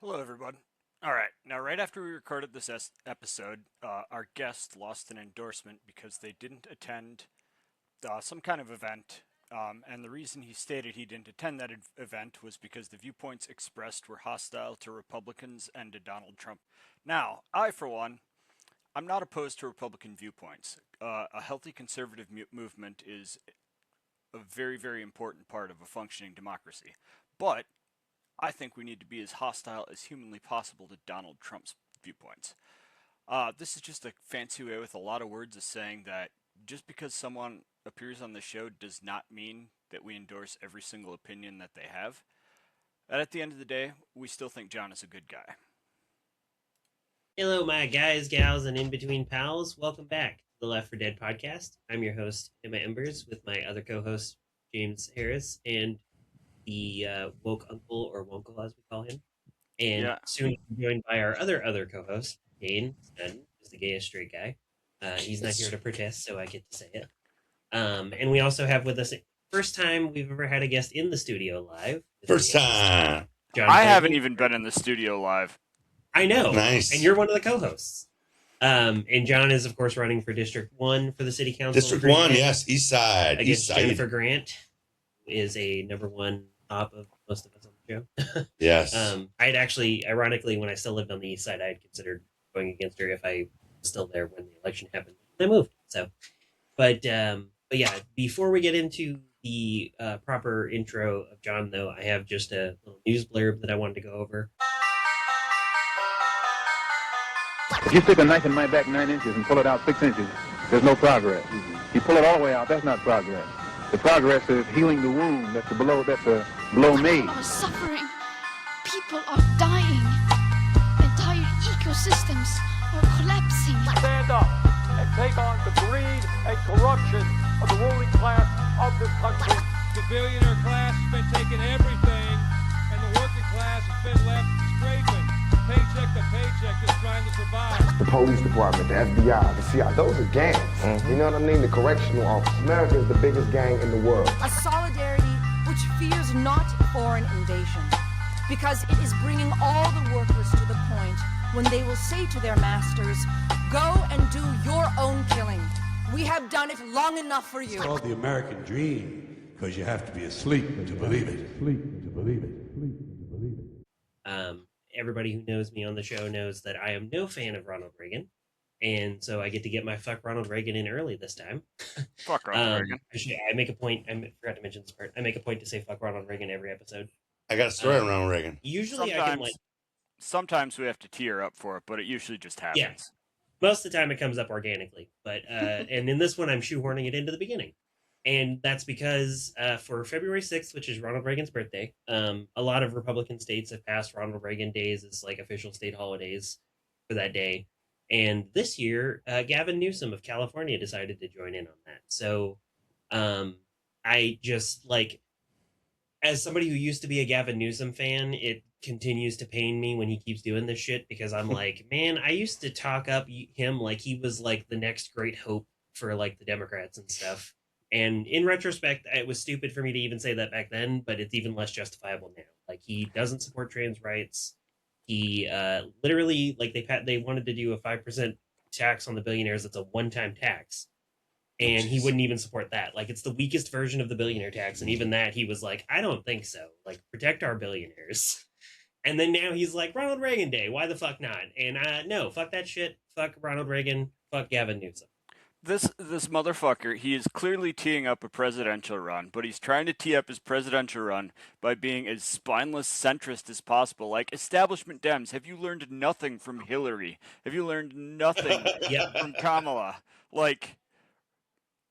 Hello, everyone. All right, now, right after we recorded this episode, our guest lost an endorsement because they didn't attend some kind of event. And the reason he stated he didn't attend that event was because the viewpoints expressed were hostile to Republicans and to Donald Trump. Now, I, for one, I'm not opposed to Republican viewpoints. A healthy conservative movement is a very, very important part of a functioning democracy. But I think we need to be as hostile as humanly possible to Donald Trump's viewpoints. This is just a fancy way with a lot of words of saying that just because someone appears on the show does not mean that we endorse every single opinion that they have. And at the end of the day, we still think John is a good guy. Hello, my guys, gals, and in between pals. Welcome back to the Left for Dead podcast. I'm your host, Emma Embers, with my other co host, James Harris, and the woke uncle, or wonkle as we call him. And Yeah. soon joined by our other co host, Dane Sutton, who's the gayest straight guy. He's not here to protest, so I get to say it. And we also have with us, first time we've ever had a guest in the studio live. First time. John I haven't Plageman. even been in the studio live. I know. Nice. And you're one of the co-hosts. And John is, of course, running for District 1 for the City Council. District 1, yes, East Side. Against East Side. Jennifer Grant, who is a number one top of most of us on the show. Yes. I'd actually, ironically, when I still lived on the East Side, I had considered going against her if I was still there when the election happened. I moved. So, but yeah, before we get into the proper intro of John, though, I have just a little news blurb that I wanted to go over. If you stick a knife in my back 9 inches and pull it out 6 inches, there's no progress. You pull it all the way out, that's not progress. The progress is healing the wound that's below me. People are suffering. People are dying. Entire ecosystems are collapsing. Stand up and take on the greed and corruption of the ruling class of this country. The billionaire class has been taking everything, and the working class has been left scraping, paycheck to paycheck, just trying to survive. The police department, the FBI, the CIA, those are gangs. You know what I mean? The correctional office. America is the biggest gang in the world. A solidarity which fears not foreign invasion, because it is bringing all the workers to the point when they will say to their masters, go and do your own killing. We have done it long enough for you. It's called the American dream, because you have to be asleep to believe it. Everybody who knows me on the show knows that I am no fan of Ronald Reagan, and so I get to get my fuck Ronald Reagan in early this time. Fuck Ronald Reagan. Actually, I make a point. I forgot to mention this part. I make a point to say fuck Ronald Reagan every episode. I got a story on Ronald Reagan. Usually, I can Sometimes we have to tear up for it, but it usually just happens. Yeah. Most of the time, it comes up organically, but and in this one, I'm shoehorning it into the beginning. And that's because for February 6th, which is Ronald Reagan's birthday, a lot of Republican states have passed Ronald Reagan days as like official state holidays for that day. And this year, Gavin Newsom of California decided to join in on that. So I just like, as somebody who used to be a Gavin Newsom fan, it continues to pain me when he keeps doing this shit, because I'm like, man, I used to talk up him like he was like the next great hope for like the Democrats and stuff. And in retrospect, it was stupid for me to even say that back then, but it's even less justifiable now. Like, he doesn't support trans rights. He literally, like, they wanted to do a 5% tax on the billionaires. That's a one-time tax. And he wouldn't even support that. Like, it's the weakest version of the billionaire tax. And even that, he was like, I don't think so. Like, protect our billionaires. And then now he's like, Ronald Reagan Day. Why the fuck not? And no, fuck that shit. Fuck Ronald Reagan. Fuck Gavin Newsom. This motherfucker, he is clearly teeing up a presidential run, but he's trying to tee up his presidential run by being as spineless centrist as possible. Like, establishment Dems, have you learned nothing from Hillary? Have you learned nothing from Kamala? Like,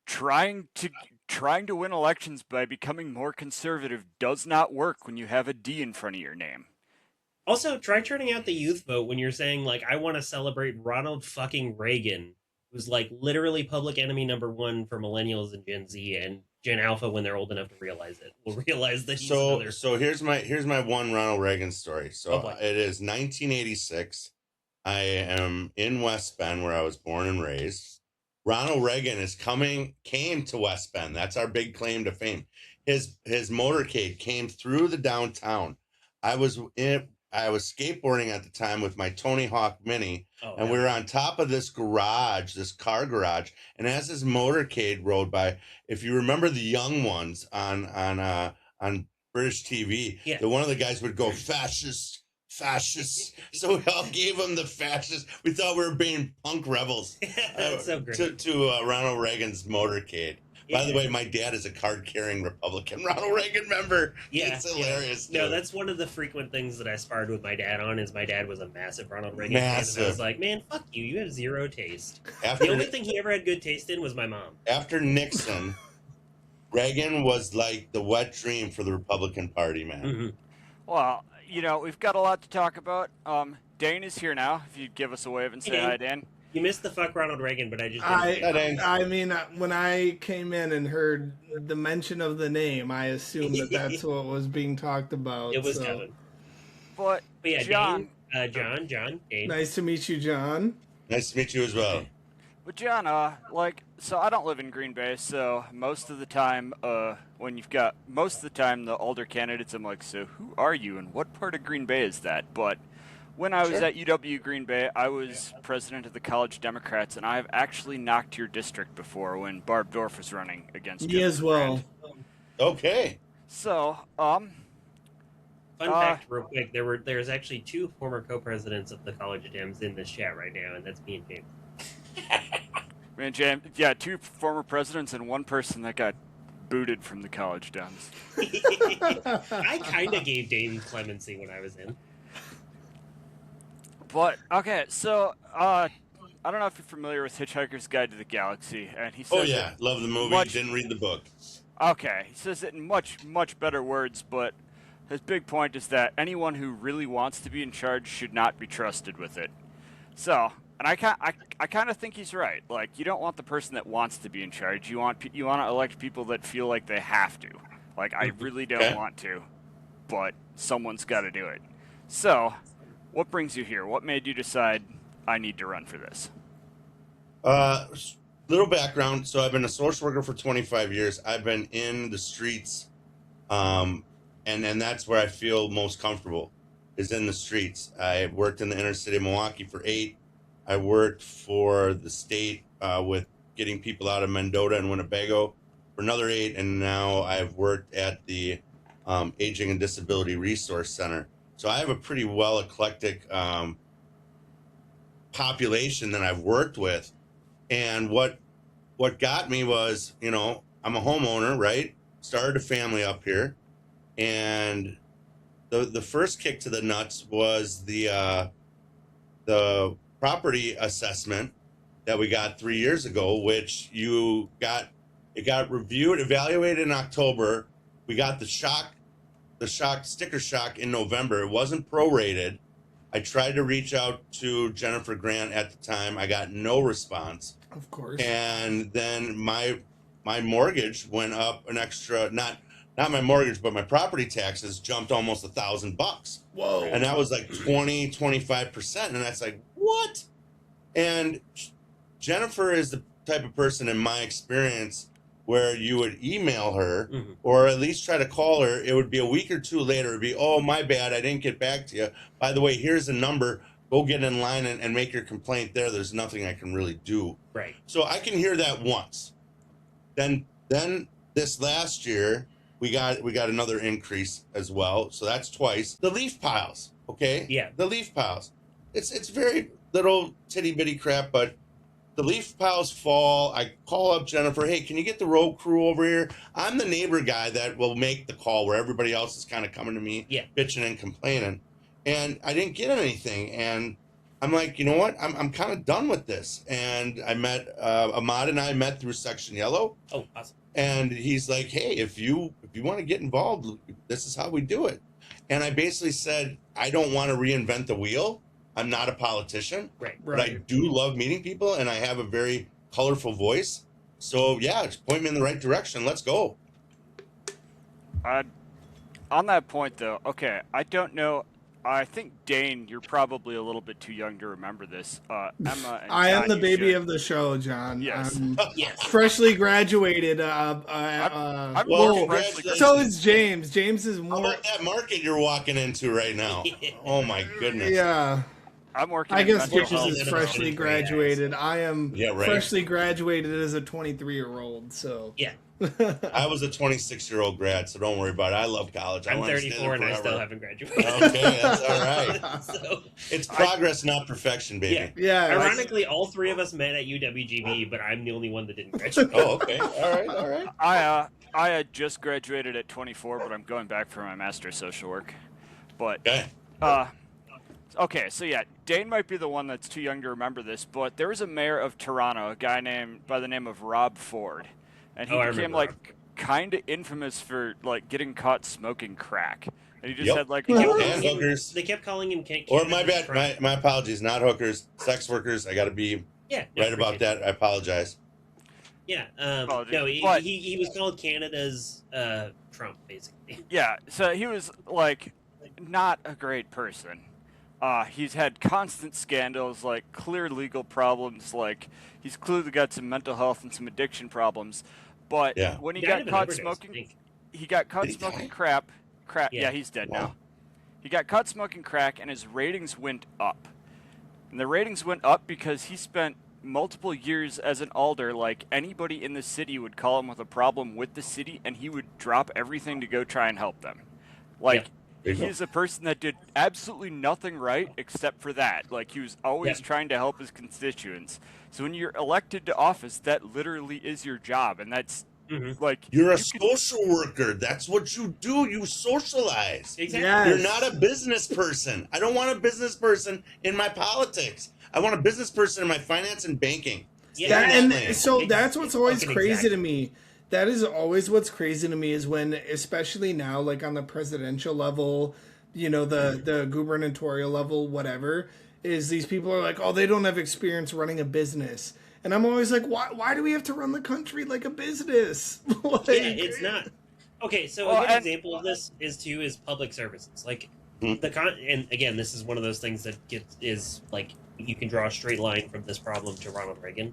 trying to win elections by becoming more conservative does not work when you have a D in front of your name. Also, try turning out the youth vote when you're saying, like, I want to celebrate Ronald fucking Reagan, who's like literally public enemy number one for millennials and Gen Z, and Gen Alpha, when they're old enough to realize it, will realize that he's another. So here's my one Ronald Reagan story. So it is 1986. I am in West Bend, where I was born and raised. Ronald Reagan came to West Bend. That's our big claim to fame. His motorcade came through the downtown. I was I was skateboarding at the time with my Tony Hawk Mini, and we were on top of this garage, this car garage, and as this motorcade rode by, if you remember the young ones on British TV, that one of the guys would go fascist, so we all gave him the fascist. We thought we were being punk rebels. That's so great. To Ronald Reagan's motorcade. By the way, my dad is a card-carrying Republican Ronald Reagan member. Yeah, it's hilarious. No, that's one of the frequent things that I sparred with my dad on. Is my dad was a massive Ronald Reagan fan, and I was like, "Man, fuck you! You have zero taste." The only thing he ever had good taste in was my mom. After Nixon, Reagan was like the wet dream for the Republican Party, man. Mm-hmm. Well, we've got a lot to talk about. Dane is here now. If you'd give us a wave and say hi, Dan. You missed the fuck Ronald Reagan, but I just I mean, when I came in and heard the mention of the name, I assumed that's what was being talked about. It was Kevin. But yeah, John, John, Dane. Nice to meet you, John. Nice to meet you as well. But John, so I don't live in Green Bay, so most of the time, the older candidates, I'm like, so who are you and what part of Green Bay is that? But when I was at UW Green Bay, I was president of the College Democrats, and I've actually knocked your district before when Barb Dorf was running against you. Me as well. Okay. So, fun fact, real quick, there's actually 2 former co-presidents of the College of Dems in this chat right now, and that's me and James. Man, James, yeah, 2 former presidents and 1 person that got booted from the College Dems. I kind of gave Dane clemency when I was in. But, okay, so, I don't know if you're familiar with Hitchhiker's Guide to the Galaxy, and he says... Oh, yeah, love the movie, didn't read the book. Okay, he says it in much, much better words, but his big point is that anyone who really wants to be in charge should not be trusted with it. So, and I kind of think he's right. Like, you don't want the person that wants to be in charge. You want to elect people that feel like they have to. Like, I really don't want to, but someone's got to do it. So... what brings you here? What made you decide I need to run for this? Little background. So I've been a social worker for 25 years. I've been in the streets, and that's where I feel most comfortable, is in the streets. I worked in the inner city of Milwaukee for 8. I worked for the state with getting people out of Mendota and Winnebago for another 8, and now I've worked at the Aging and Disability Resource Center. So I have a pretty well eclectic population that I've worked with. And what got me was, I'm a homeowner, right? Started a family up here. And the first kick to the nuts was the property assessment that we got 3 years ago, which it got reviewed, evaluated in October. We got the sticker shock in November. It wasn't prorated. I tried to reach out to Jennifer Grant at the time. I got no response. Of course. And then my mortgage went up an extra, not my mortgage, but my property taxes jumped almost $1,000. Whoa. And that was like 25%. And that's like, what? And Jennifer is the type of person, in my experience, where you would email her or at least try to call her. It would be a week or 2 later. It'd be, oh, my bad, I didn't get back to you. By the way, here's a number. Go get in line and make your complaint there. There's nothing I can really do. Right. So I can hear that once. Then this last year, we got another increase as well. So that's twice. The leaf piles, okay? Yeah. The leaf piles. It's very little titty bitty crap, but the leaf piles fall. I call up Jennifer. Hey, can you get the road crew over here? I'm the neighbor guy that will make the call where everybody else is kind of coming to me, bitching and complaining. And I didn't get anything. And I'm like, you know what? I'm kind of done with this. And I met, Ahmad and I met through Section Yellow. Oh, awesome. And he's like, hey, if you want to get involved, this is how we do it. And I basically said, I don't want to reinvent the wheel. I'm not a politician, but I do love meeting people, and I have a very colorful voice. So, yeah, just point me in the right direction. Let's go. On that point, though, okay, I don't know I think, Dane, you're probably a little bit too young to remember this. Emma and I am John, the you baby should. of the show, John. Yes. Yes. Freshly graduated. I'm Well, more freshly congratulations. So is James. James is How more. about that market you're walking into right now? Oh my goodness. Yeah. I'm working I in guess mental James health. is freshly graduated. I am Yeah, right. freshly graduated as a 23-year-old. So Yeah. I was a 26-year-old grad, so don't worry about it. I love college. I I'm wanna stay 34 there and I still forever. haven't graduated. Okay, that's all right. So, It's progress, not perfection, baby. yeah. yeah. Ironically, all three of us met at UWGB, but I'm the only one that didn't graduate. Oh, okay. All right. I had just graduated at 24, but I'm going back for my master's social work. But Okay. okay, so yeah, Dane might be the one that's too young to remember this, but there was a mayor of Toronto, a guy named by the name of Rob Ford, and he I became remember like kind of infamous for like getting caught smoking crack, and he just Yep. had like And Him- hookers. They kept calling him Or my Canada's bad, Trump. my apologies, not hookers, sex workers. I got to be Yeah, right about appreciate that. I apologize. Yeah, Apologies, no, but- he was called Canada's Trump, basically. yeah, so he was like not a great person. He's had constant scandals, like clear legal problems, like he's clearly got some mental health and some addiction problems. But Yeah. when he Died got of an caught overdose, I smoking, think. he got caught Did he smoking die? crap. Yeah. Yeah, he's dead Wow. now. He got caught smoking crack, and his ratings went up. And the ratings went up because he spent multiple years as an alder. Like anybody in the city would call him with a problem with the city, and he would drop everything to go try and help them. Like. There you go. He's a person that did absolutely nothing right except for that. Like, he was always Yeah. trying to help his constituents. So when you're elected to office, that literally is your job. And that's, like... You're a you can- social worker. That's what you do. You socialize. Exactly. Yes. You're not a business person. I don't want a business person in my politics. I want a business person in my finance and banking. Yeah. And Seriously. so that's what's always Fucking crazy exactly. to me. That is always what's crazy to me is when, especially now, like on the presidential level, you know, the gubernatorial level, whatever, is these people are like, oh, they don't have experience running a business. And I'm always like, why do we have to run the country like a business? Like, Yeah, it's not. Okay, so Well, a good and- example of this is public services. Like Hmm. and again, this is one of those things that is like you can draw a straight line from this problem to Ronald Reagan.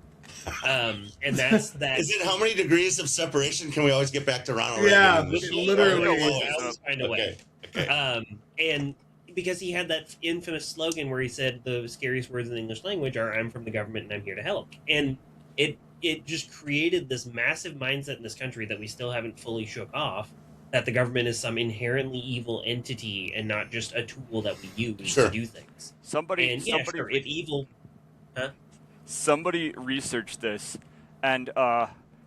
And that's that. Is it how many degrees of separation can we always get back to Ronald Yeah, Reagan? literally. Always find a way. Okay. And because he had that infamous slogan where he said the scariest words in the English language are "I'm from the government and I'm here to help," and it just created this massive mindset in this country that we still haven't fully shook off, that the government is some inherently evil entity and not just a tool that we use Sure. to do things. Somebody, And yeah, sure, if evil, somebody researched this, and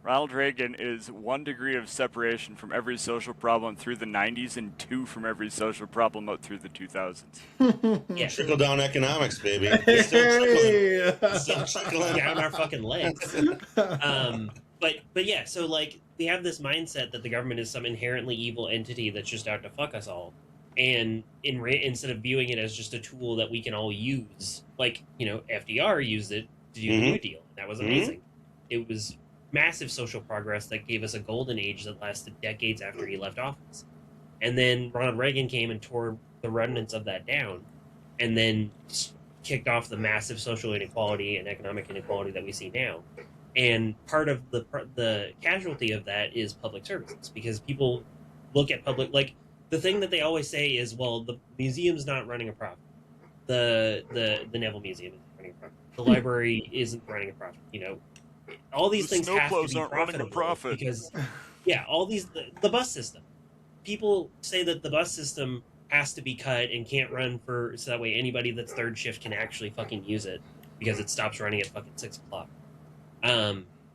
Ronald Reagan is 1 degree of separation from every social problem through the 90s and 2 from every social problem out through the 2000s. yeah, Trickle down economics, baby. Hey. Still trickling. down our fucking legs. But yeah, so like we have this mindset that the government is some inherently evil entity that's just out to fuck us all, and instead of viewing it as just a tool that we can all use, like FDR used it to do the New Deal. That was amazing. It was massive social progress that gave us a golden age that lasted decades after he left office. And then Ronald Reagan came and tore the remnants of that down, and then kicked off the massive social inequality and economic inequality that we see now. And part of the casualty of that is public services, because people look at public, like the thing that they always say is, well, the museum's not running a profit. The Neville Museum isn't running a profit. The library isn't running a profit. All these The things have to snowplows be aren't running a profitable profit. because, yeah, all these the bus system. People say that the bus system has to be cut and can't run so that way anybody that's third shift can actually fucking use it, because it stops running at fucking 6:00.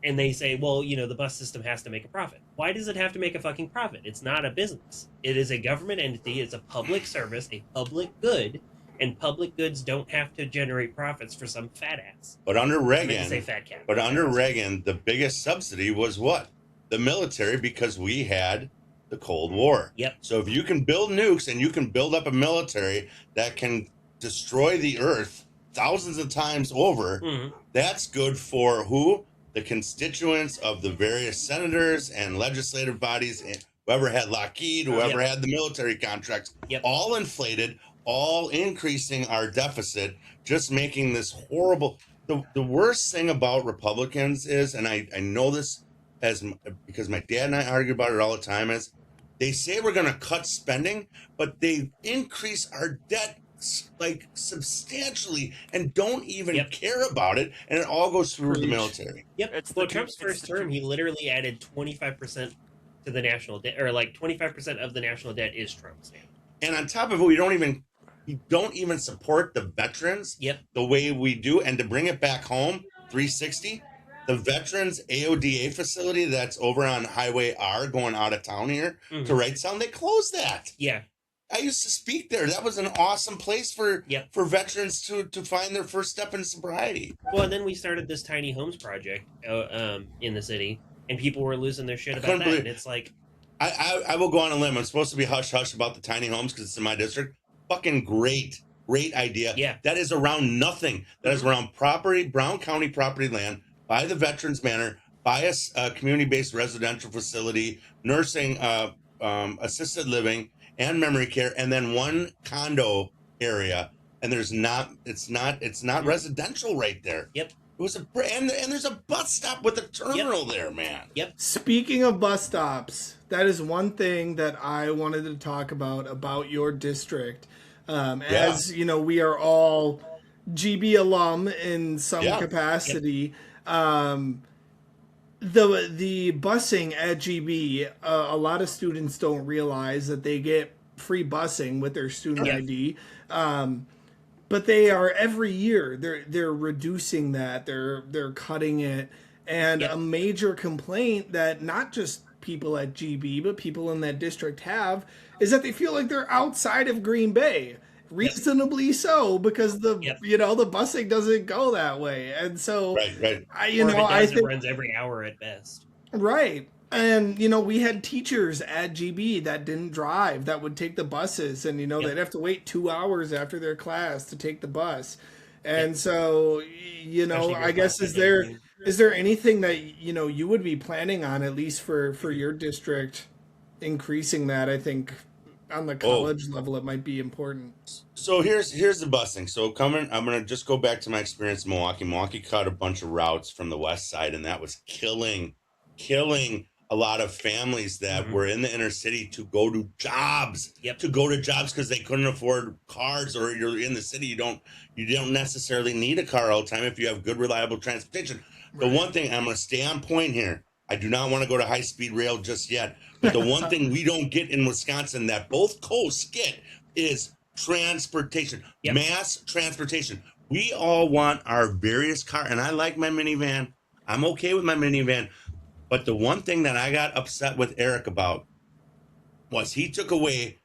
And they say, well, the bus system has to make a profit. Why does it have to make a fucking profit? It's not a business. It is a government entity. It's a public service, a public good, and public goods don't have to generate profits for some fat ass. But under I meant to say Reagan, fat cat. Reagan, the biggest subsidy was what? The military, because we had the Cold War. Yep. So if you can build nukes and you can build up a military that can destroy the earth thousands of times over, that's good for who? The constituents of the various senators and legislative bodies, and whoever had Lockheed, whoever had the military contracts, all inflated, all increasing our deficit, just making this horrible. The worst thing about Republicans is, and I know this because my dad and I argue about it all the time, is they say we're going to cut spending, but they increase our debt like substantially and don't even care about it, and it all goes through the military. Well, Trump's first term, he literally added 25% to the national debt, or like 25% of the national debt is Trump's. And on top of it, we don't even support the veterans the way we do. And to bring it back home, 360, the veterans AODA facility that's over on Highway R going out of town here to Wrightstown, they closed that. Yeah. I used to speak there. That was an awesome place for veterans to find their first step in sobriety. Well, and then we started this tiny homes project in the city, and people were losing their shit about that. And it's like, I will go on a limb. I'm supposed to be hush hush about the tiny homes because it's in my district. Fucking great idea. Yeah, that is around nothing. That is around Brown County property land by the Veterans Manor, by a community-based residential facility, nursing, assisted living, and memory care, and then one condo area. And it's not residential right there. Yep. It was and there's a bus stop with a terminal there, man. Yep. Speaking of bus stops, that is one thing that I wanted to talk about your district. As you know, we are all GB alum in some capacity. The busing at GB, a lot of students don't realize that they get free busing with their student ID. But they are every year they're reducing that. They're cutting it. And a major complaint that not just people at GB but people in that district have is that they feel like they're outside of Green Bay. Reasonably so, because the busing doesn't go that way. And so right. I think it runs every hour at best. Right. And, we had teachers at GB that didn't drive, that would take the buses, and, they'd have to wait 2 hours after their class to take the bus. And so, I guess, is there anything that, you would be planning on, at least for your district, increasing that? I think on the college level, it might be important. So here's the busing. So I'm going to just go back to my experience in Milwaukee. Milwaukee cut a bunch of routes from the west side, and that was killing a lot of families that were in the inner city to go to jobs, because they couldn't afford cars, or you're in the city. You don't necessarily need a car all the time if you have good, reliable transportation. Right. The one thing, I'm going to stay on point here. I do not want to go to high-speed rail just yet. But the one thing we don't get in Wisconsin that both coasts get is transportation, mass transportation. We all want our various cars, and I like my minivan. I'm okay with my minivan. But the one thing that I got upset with Eric about was he took away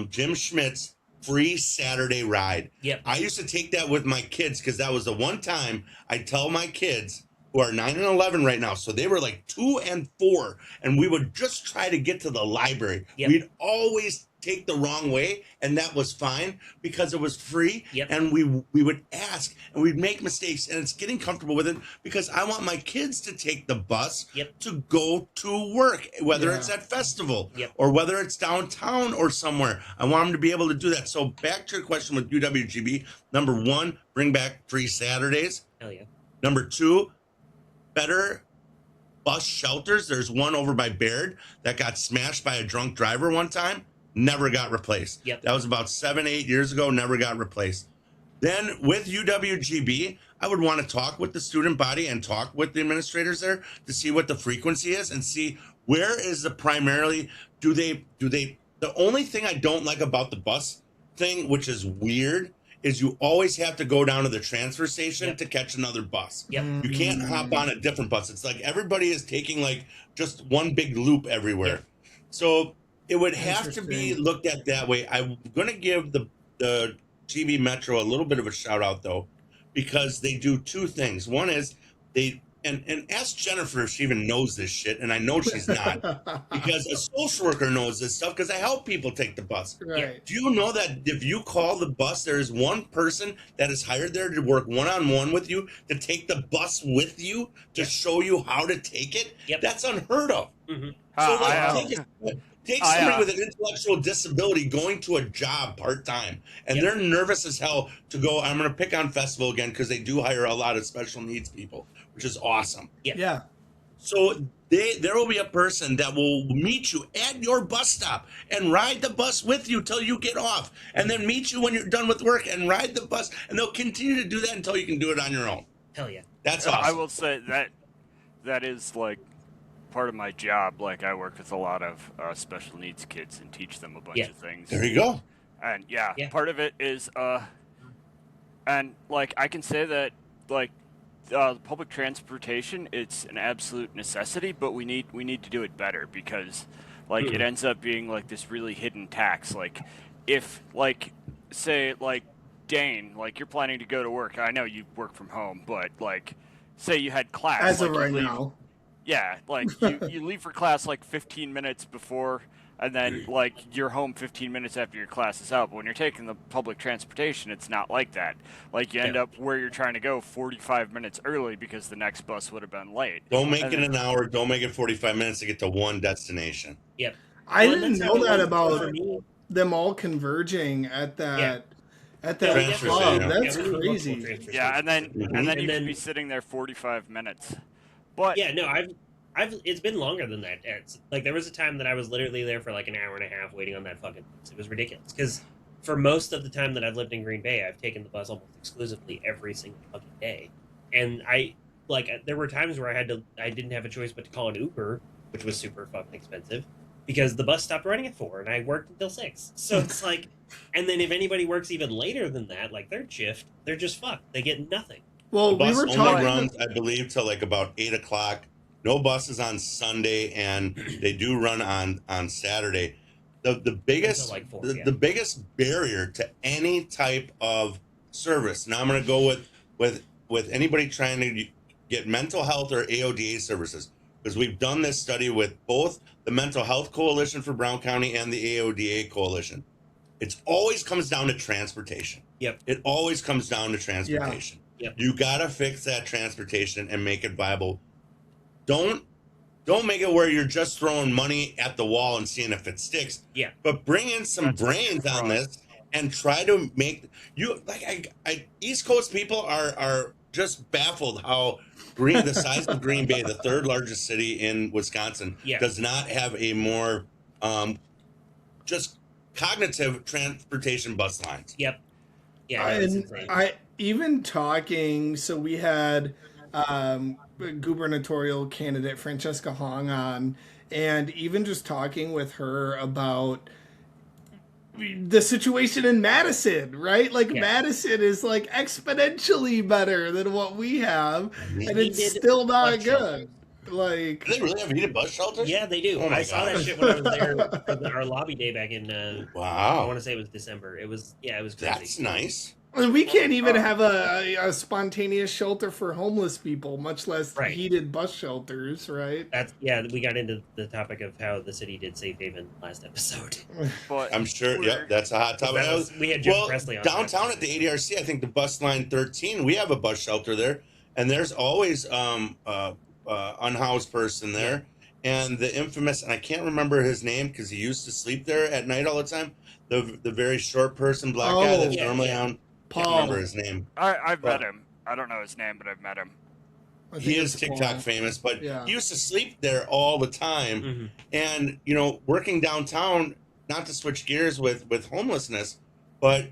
Jim Schmidt's free Saturday ride. Yep. I used to take that with my kids because that was the one time I tell my kids, who are 9 and 11 right now, so they were like 2 and 4, and we would just try to get to the library. Yep. We'd always take the wrong way, and that was fine because it was free. Yep. And we would ask, and we'd make mistakes, and it's getting comfortable with it because I want my kids to take the bus to go to work, whether it's at festival or whether it's downtown or somewhere. I want them to be able to do that. So back to your question with UWGB, number 1, bring back free Saturdays. Hell yeah. Number 2, better bus shelters. There's one over by Baird that got smashed by a drunk driver one time. Never got replaced. Yep. That was about 7-8 years ago. Never got replaced. Then with UWGB, I would want to talk with the student body and talk with the administrators there to see what the frequency is and see where is the primarily, do they, the only thing I don't like about the bus thing, which is weird, is you always have to go down to the transfer station to catch another bus. Yep. You can't hop on a different bus. It's like everybody is taking like just one big loop everywhere. Yep. So it would have to be looked at that way. I'm going to give the GB Metro a little bit of a shout out though, because they do two things. One is they, and ask Jennifer if she even knows this shit, and I know she's not, because a social worker knows this stuff because I help people take the bus. Right. Do you know that if you call the bus, there is one person that is hired there to work one-on-one with you, to take the bus with you, to show you how to take it? Yep. That's unheard of. Mm-hmm. So Take somebody with an intellectual disability going to a job part-time, and they're nervous as hell to go. I'm going to pick on Festival again because they do hire a lot of special needs people, which is awesome. Yeah. So there will be a person that will meet you at your bus stop and ride the bus with you till you get off, and then meet you when you're done with work and ride the bus, and they'll continue to do that until you can do it on your own. Hell yeah. That's awesome. I will say that is like part of my job. Like I work with a lot of special needs kids and teach them a bunch of things. There you go. And part of it is and like I can say that like public transportation, it's an absolute necessity, but we need to do it better because like it ends up being like this really hidden tax. Like if like say like Dane, like you're planning to go to work. I know you work from home, but like say you had class As like, of right now. Yeah, like you leave for class like 15 minutes before, and then like you're home 15 minutes after your class is out. But when you're taking the public transportation, it's not like that. Like you end up where you're trying to go 45 minutes early because the next bus would have been late. Don't make it an hour. Don't make it 45 minutes to get to one destination. Yep. I didn't know that about them all converging at that Transfer club. station. That's crazy. Yeah, and then you could be sitting there 45 minutes. But yeah, no, it's been longer than that. It's like there was a time that I was literally there for like an hour and a half waiting on that fucking bus. It was ridiculous because for most of the time that I've lived in Green Bay, I've taken the bus almost exclusively every single fucking day, and there were times where I didn't have a choice but to call an Uber, which was super fucking expensive because the bus stopped running at 4 and I worked until 6. So it's like, and then if anybody works even later than that, like third shift, they're just fucked. They get nothing. Well, the bus we were only talking. runs, I believe, till like about 8 o'clock. No buses on Sunday, and they do run on Saturday. The biggest like 4, the biggest barrier to any type of service. Now I'm going to go with anybody trying to get mental health or AODA services, because we've done this study with both the Mental Health Coalition for Brown County and the AODA Coalition. It always comes down to transportation. Yep. It always comes down to transportation. Yep. You got to fix that transportation and make it viable. Don't make it where you're just throwing money at the wall and seeing if it sticks. Yeah. But bring in some brains on this and try to make you like East Coast people are just baffled how the size of Green Bay, the third largest city in Wisconsin, does not have a more just cognitive transportation bus lines. Yep. Yeah. I even talking. So we had gubernatorial candidate Francesca Hong on, and even just talking with her about the situation in Madison, right? Like Madison is like exponentially better than what we have, and it's still not good. Like, do they really have heated bus shelters? Yeah, they do. Oh I saw that shit when I was there for our lobby day back in. Wow. I want to say it was December. It was crazy. That's nice. And we can't even have a spontaneous shelter for homeless people, much less heated bus shelters, right? We got into the topic of how the city did Safe Haven last episode. But I'm sure, that's a hot topic. We had Jim Presley on downtown at the ADRC, I think the bus line 13, we have a bus shelter there, and there's always unhoused person there. And the infamous, and I can't remember his name because he used to sleep there at night all the time, the very short person, black guy that's normally on. Paul. Can't remember his name. I've met him. I don't know his name, but I've met him. He is TikTok famous, but he used to sleep there all the time. Mm-hmm. And, working downtown, not to switch gears with homelessness, but,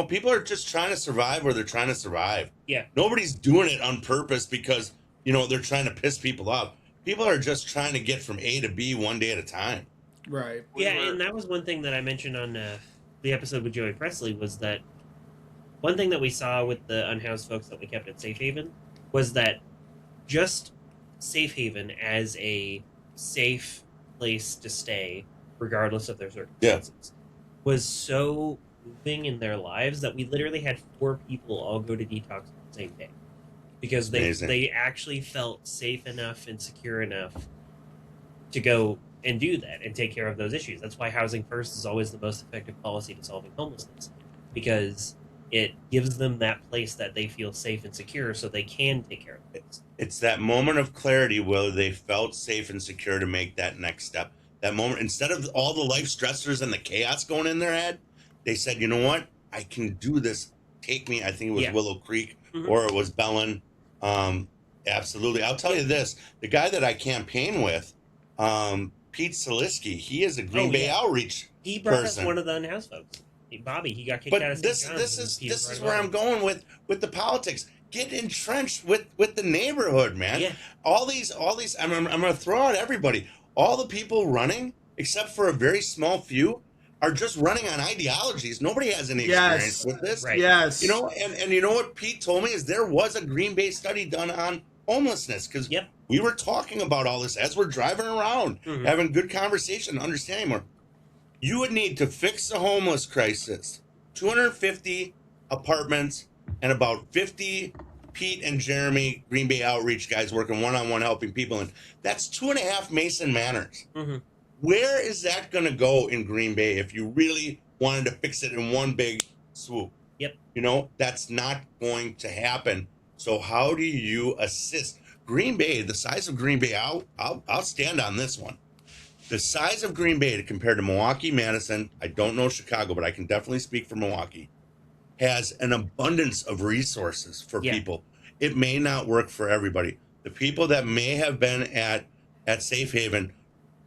people are just trying to survive where they're trying to survive. Yeah. Nobody's doing it on purpose because, they're trying to piss people off. People are just trying to get from A to B one day at a time. Right. Yeah, and that was one thing that I mentioned on the episode with Joey Presley was that one thing that we saw with the unhoused folks that we kept at Safe Haven was that just Safe Haven as a safe place to stay, regardless of their circumstances, was so moving in their lives that we literally had 4 people all go to detox on the same day. Because they actually felt safe enough and secure enough to go and do that and take care of those issues. That's why Housing First is always the most effective policy to solving homelessness. Because it gives them that place that they feel safe and secure so they can take care of things. It's that moment of clarity where they felt safe and secure to make that next step. that moment, instead of all the life stressors and the chaos going in their head, they said, you know what? I can do this. Take me. I think it was Willow Creek or it was Bellin. Absolutely. I'll tell you this. The guy that I campaign with, Pete Salisky, he is a Green Bay outreach He brought person. us one of the unhoused folks. Bobby, he got kicked out of this is where I'm going with the politics. Get entrenched with the neighborhood, man. Yeah. All these. I'm going to throw out everybody. All the people running, except for a very small few, are just running on ideologies. Nobody has any experience with this. Right. Yes. You know, and you know what Pete told me is there was a Green Bay study done on homelessness, because we were talking about all this as we're driving around, having good conversation, understanding more. You would need to fix the homeless crisis, 250 apartments and about 50 Pete and Jeremy Green Bay outreach guys working one-on-one helping people. And that's 2.5 Mason Manors. Where is that going to go in Green Bay if you really wanted to fix it in one big swoop? Yep. You know, that's not going to happen. So how do you assist Green Bay? The size of Green Bay, I'll stand on this one. The size of Green Bay compared to Milwaukee, Madison, I don't know Chicago, but I can definitely speak for Milwaukee, has an abundance of resources for people. It may not work for everybody. The people that may have been at Safe Haven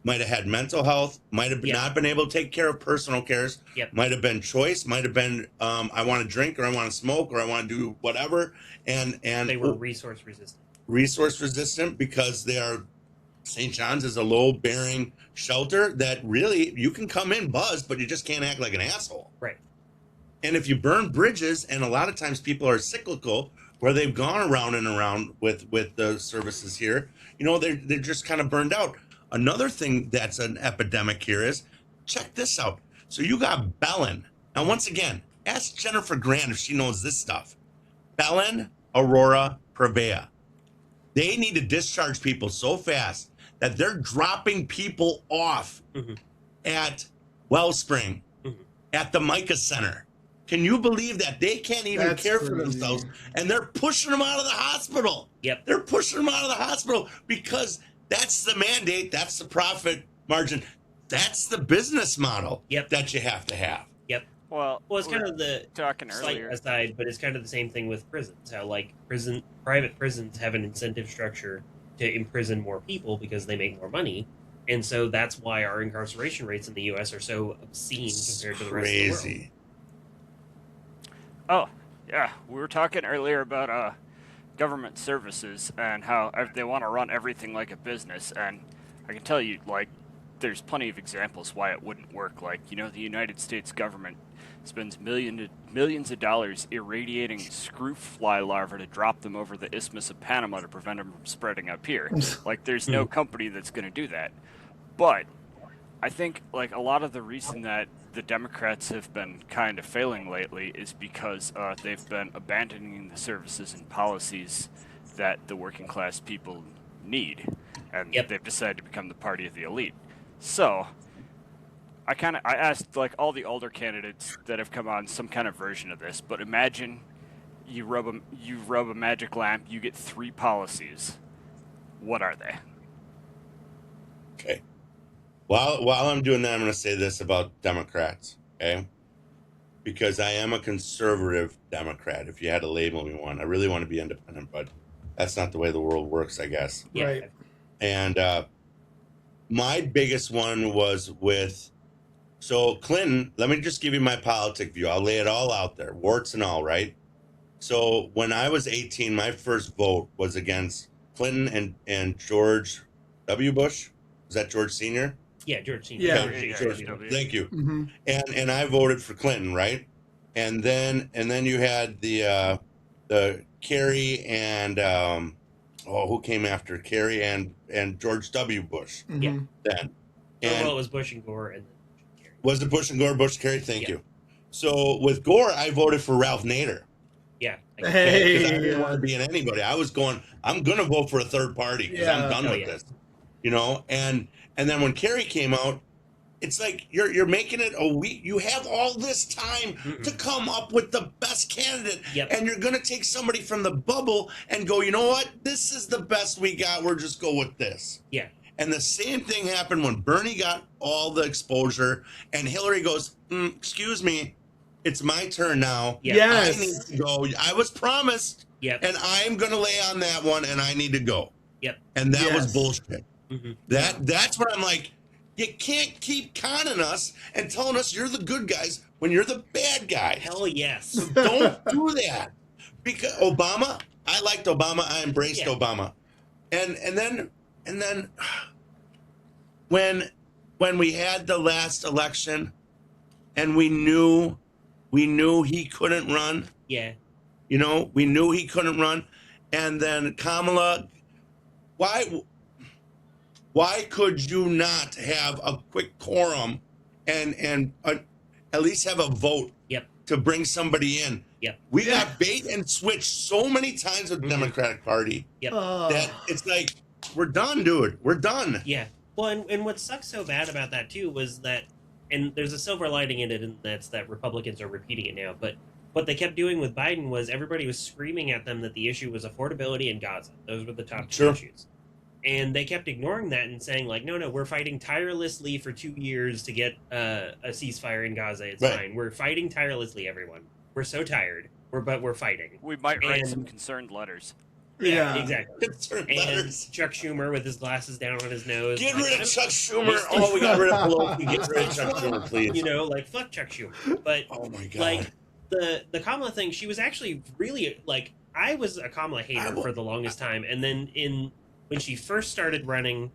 might have had mental health, might have not been able to take care of personal cares, might have been choice, might have been I want to drink or I want to smoke or I want to do whatever. And they were resource resistant. Resource resistant because they are St. John's is a low-bearing shelter that really you can come in buzzed, but you just can't act like an asshole. Right. And if you burn bridges, and a lot of times people are cyclical, where they've gone around and around with the services here, you know, they're just kind of burned out. Another thing that's an epidemic here is, check this out. So you got Bellin. Now, once again, ask Jennifer Grant if she knows this stuff. Bellin, Aurora, Prevea. They need to discharge people so fast that they're dropping people off at Wellspring, at the Micah Center. Can you believe that? They can't even care for themselves, and they're pushing them out of the hospital. Yep. They're pushing them out of the hospital because that's the mandate, that's the profit margin, that's the business model that you have to have. Yep. Well, it's kind of the talking slight earlier aside, but it's kind of the same thing with prisons. How private prisons have an incentive structure to imprison more people because they make more money, and so that's why our incarceration rates in the U.S. are so obscene compared to the rest of the world. Oh, yeah. We were talking earlier about government services and how they want to run everything like a business. And I can tell you, like, there's plenty of examples why it wouldn't work. Like, you know, the United States government spends millions of dollars irradiating screw fly larvae to drop them over the Isthmus of Panama to prevent them from spreading up here. Like, there's no company that's going to do that. But I think, like, a lot of the reason that the Democrats have been kind of failing lately is because they've been abandoning the services and policies that the working class people need, and they've decided to become the party of the elite. So I asked, like, all the older candidates that have come on some kind of version of this, but imagine you rub a magic lamp, you get 3 policies. What are they? Okay. While I'm doing that, I'm going to say this about Democrats, okay? Because I am a conservative Democrat, if you had to label me one. I really want to be independent, but that's not the way the world works, I guess. Yeah. Right. And my biggest one was so Clinton, let me just give you my politic view. I'll lay it all out there, warts and all, right? So when I was 18, my first vote was against Clinton and George W. Bush. Was that George Sr.? Yeah, George Sr. Yeah. George, thank you. Mm-hmm. And I voted for Clinton, right? And then you had the Kerry and who came after Kerry and George W. Bush. Mm-hmm. Yeah. Then. And it was Bush and Gore and then Kerry. Was it Bush and Gore, Bush, Kerry? Thank you. So with Gore, I voted for Ralph Nader. Yeah. Hey, I didn't want to be in anybody. I was going, I'm going to vote for a third party because I'm done with this. You know, and then when Kerry came out, it's like you're making it a week. You have all this time to come up with the best candidate, and you're going to take somebody from the bubble and go, you know what? This is the best we got. We're just go with this. Yeah. And the same thing happened when Bernie got all the exposure and Hillary goes, excuse me, it's my turn now. Yep. Yes. I need to go. I was promised. Yep. And I'm going to lay on that one and I need to go. Yep. And that was Yes. bullshit. Mm-hmm. That's where I'm like, you can't keep conning us and telling us you're the good guys when you're the bad guys. Hell yes. So don't do that. Because Obama, I liked Obama. I embraced Obama. And then when we had the last election and we knew he couldn't run. Yeah. You know, we knew he couldn't run. And then Kamala, why could you not have a quick quorum and at least have a vote to bring somebody in? Yep. We got bait and switch so many times with the Democratic Party that it's like, we're done, dude. We're done. Yeah. Well, and what sucks so bad about that, too, was that, and there's a silver lining in it, and that's that Republicans are repeating it now, but what they kept doing with Biden was everybody was screaming at them that the issue was affordability and Gaza. Those were the top two issues. And they kept ignoring that and saying, like, no, we're fighting tirelessly for 2 years to get a ceasefire in Gaza. It's fine. We're fighting tirelessly, everyone. We're so tired. But we're fighting. We might write some concerned letters. Yeah, exactly. Concerned and letters. Chuck Schumer with his glasses down on his nose. Get rid of Chuck Schumer. Oh, we got rid of Pelosi. Get rid of Chuck Schumer, please. You know, like, fuck Chuck Schumer. But, oh my God. Like, the Kamala thing, she was actually really, like, I was a Kamala hater for the longest time. And then when she first started running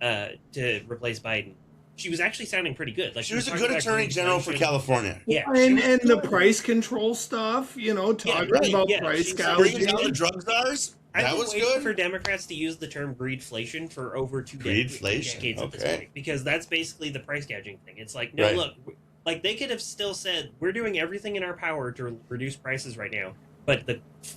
to replace Biden, she was actually sounding pretty good. Like, she was a good attorney general for California. Yeah, and the price control stuff, you know, talking about price gouging. Bringing down the drug czars. That was good. For Democrats to use the term greedflation for over two decades at this point, because that's basically the price gouging thing. It's like, no, look, like they could have still said we're doing everything in our power to reduce prices right now, but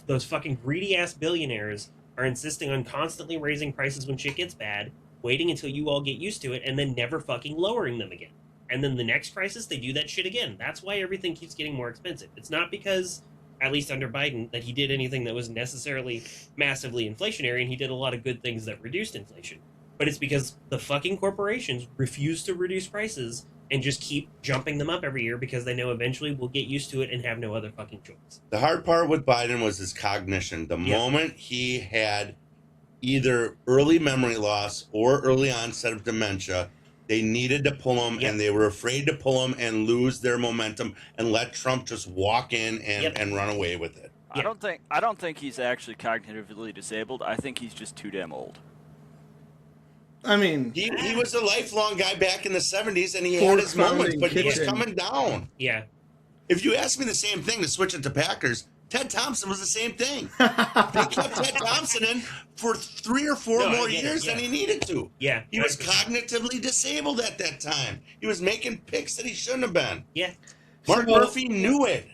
those fucking greedy ass billionaires are insisting on constantly raising prices when shit gets bad, waiting until you all get used to it, and then never fucking lowering them again. And then the next crisis, they do that shit again. That's why everything keeps getting more expensive. It's not because, at least under Biden, that he did anything that was necessarily massively inflationary, and he did a lot of good things that reduced inflation. But it's because the fucking corporations refuse to reduce prices and just keep jumping them up every year because they know eventually we'll get used to it and have no other fucking choice. The hard part with Biden was his cognition. The moment he had either early memory loss or early onset of dementia, they needed to pull him, and they were afraid to pull him and lose their momentum and let Trump just walk in and run away with it. I don't think he's actually cognitively disabled. I think he's just too damn old. I mean, he was a lifelong guy back in the 70s, and he had his moments, but he was coming down. Yeah. If you ask me the same thing to switch it to Packers, Ted Thompson was the same thing. They kept Ted Thompson in for 3 or 4 more years than he needed to. Yeah. He was cognitively disabled at that time. He was making picks that he shouldn't have been. Yeah. Mark Murphy knew it.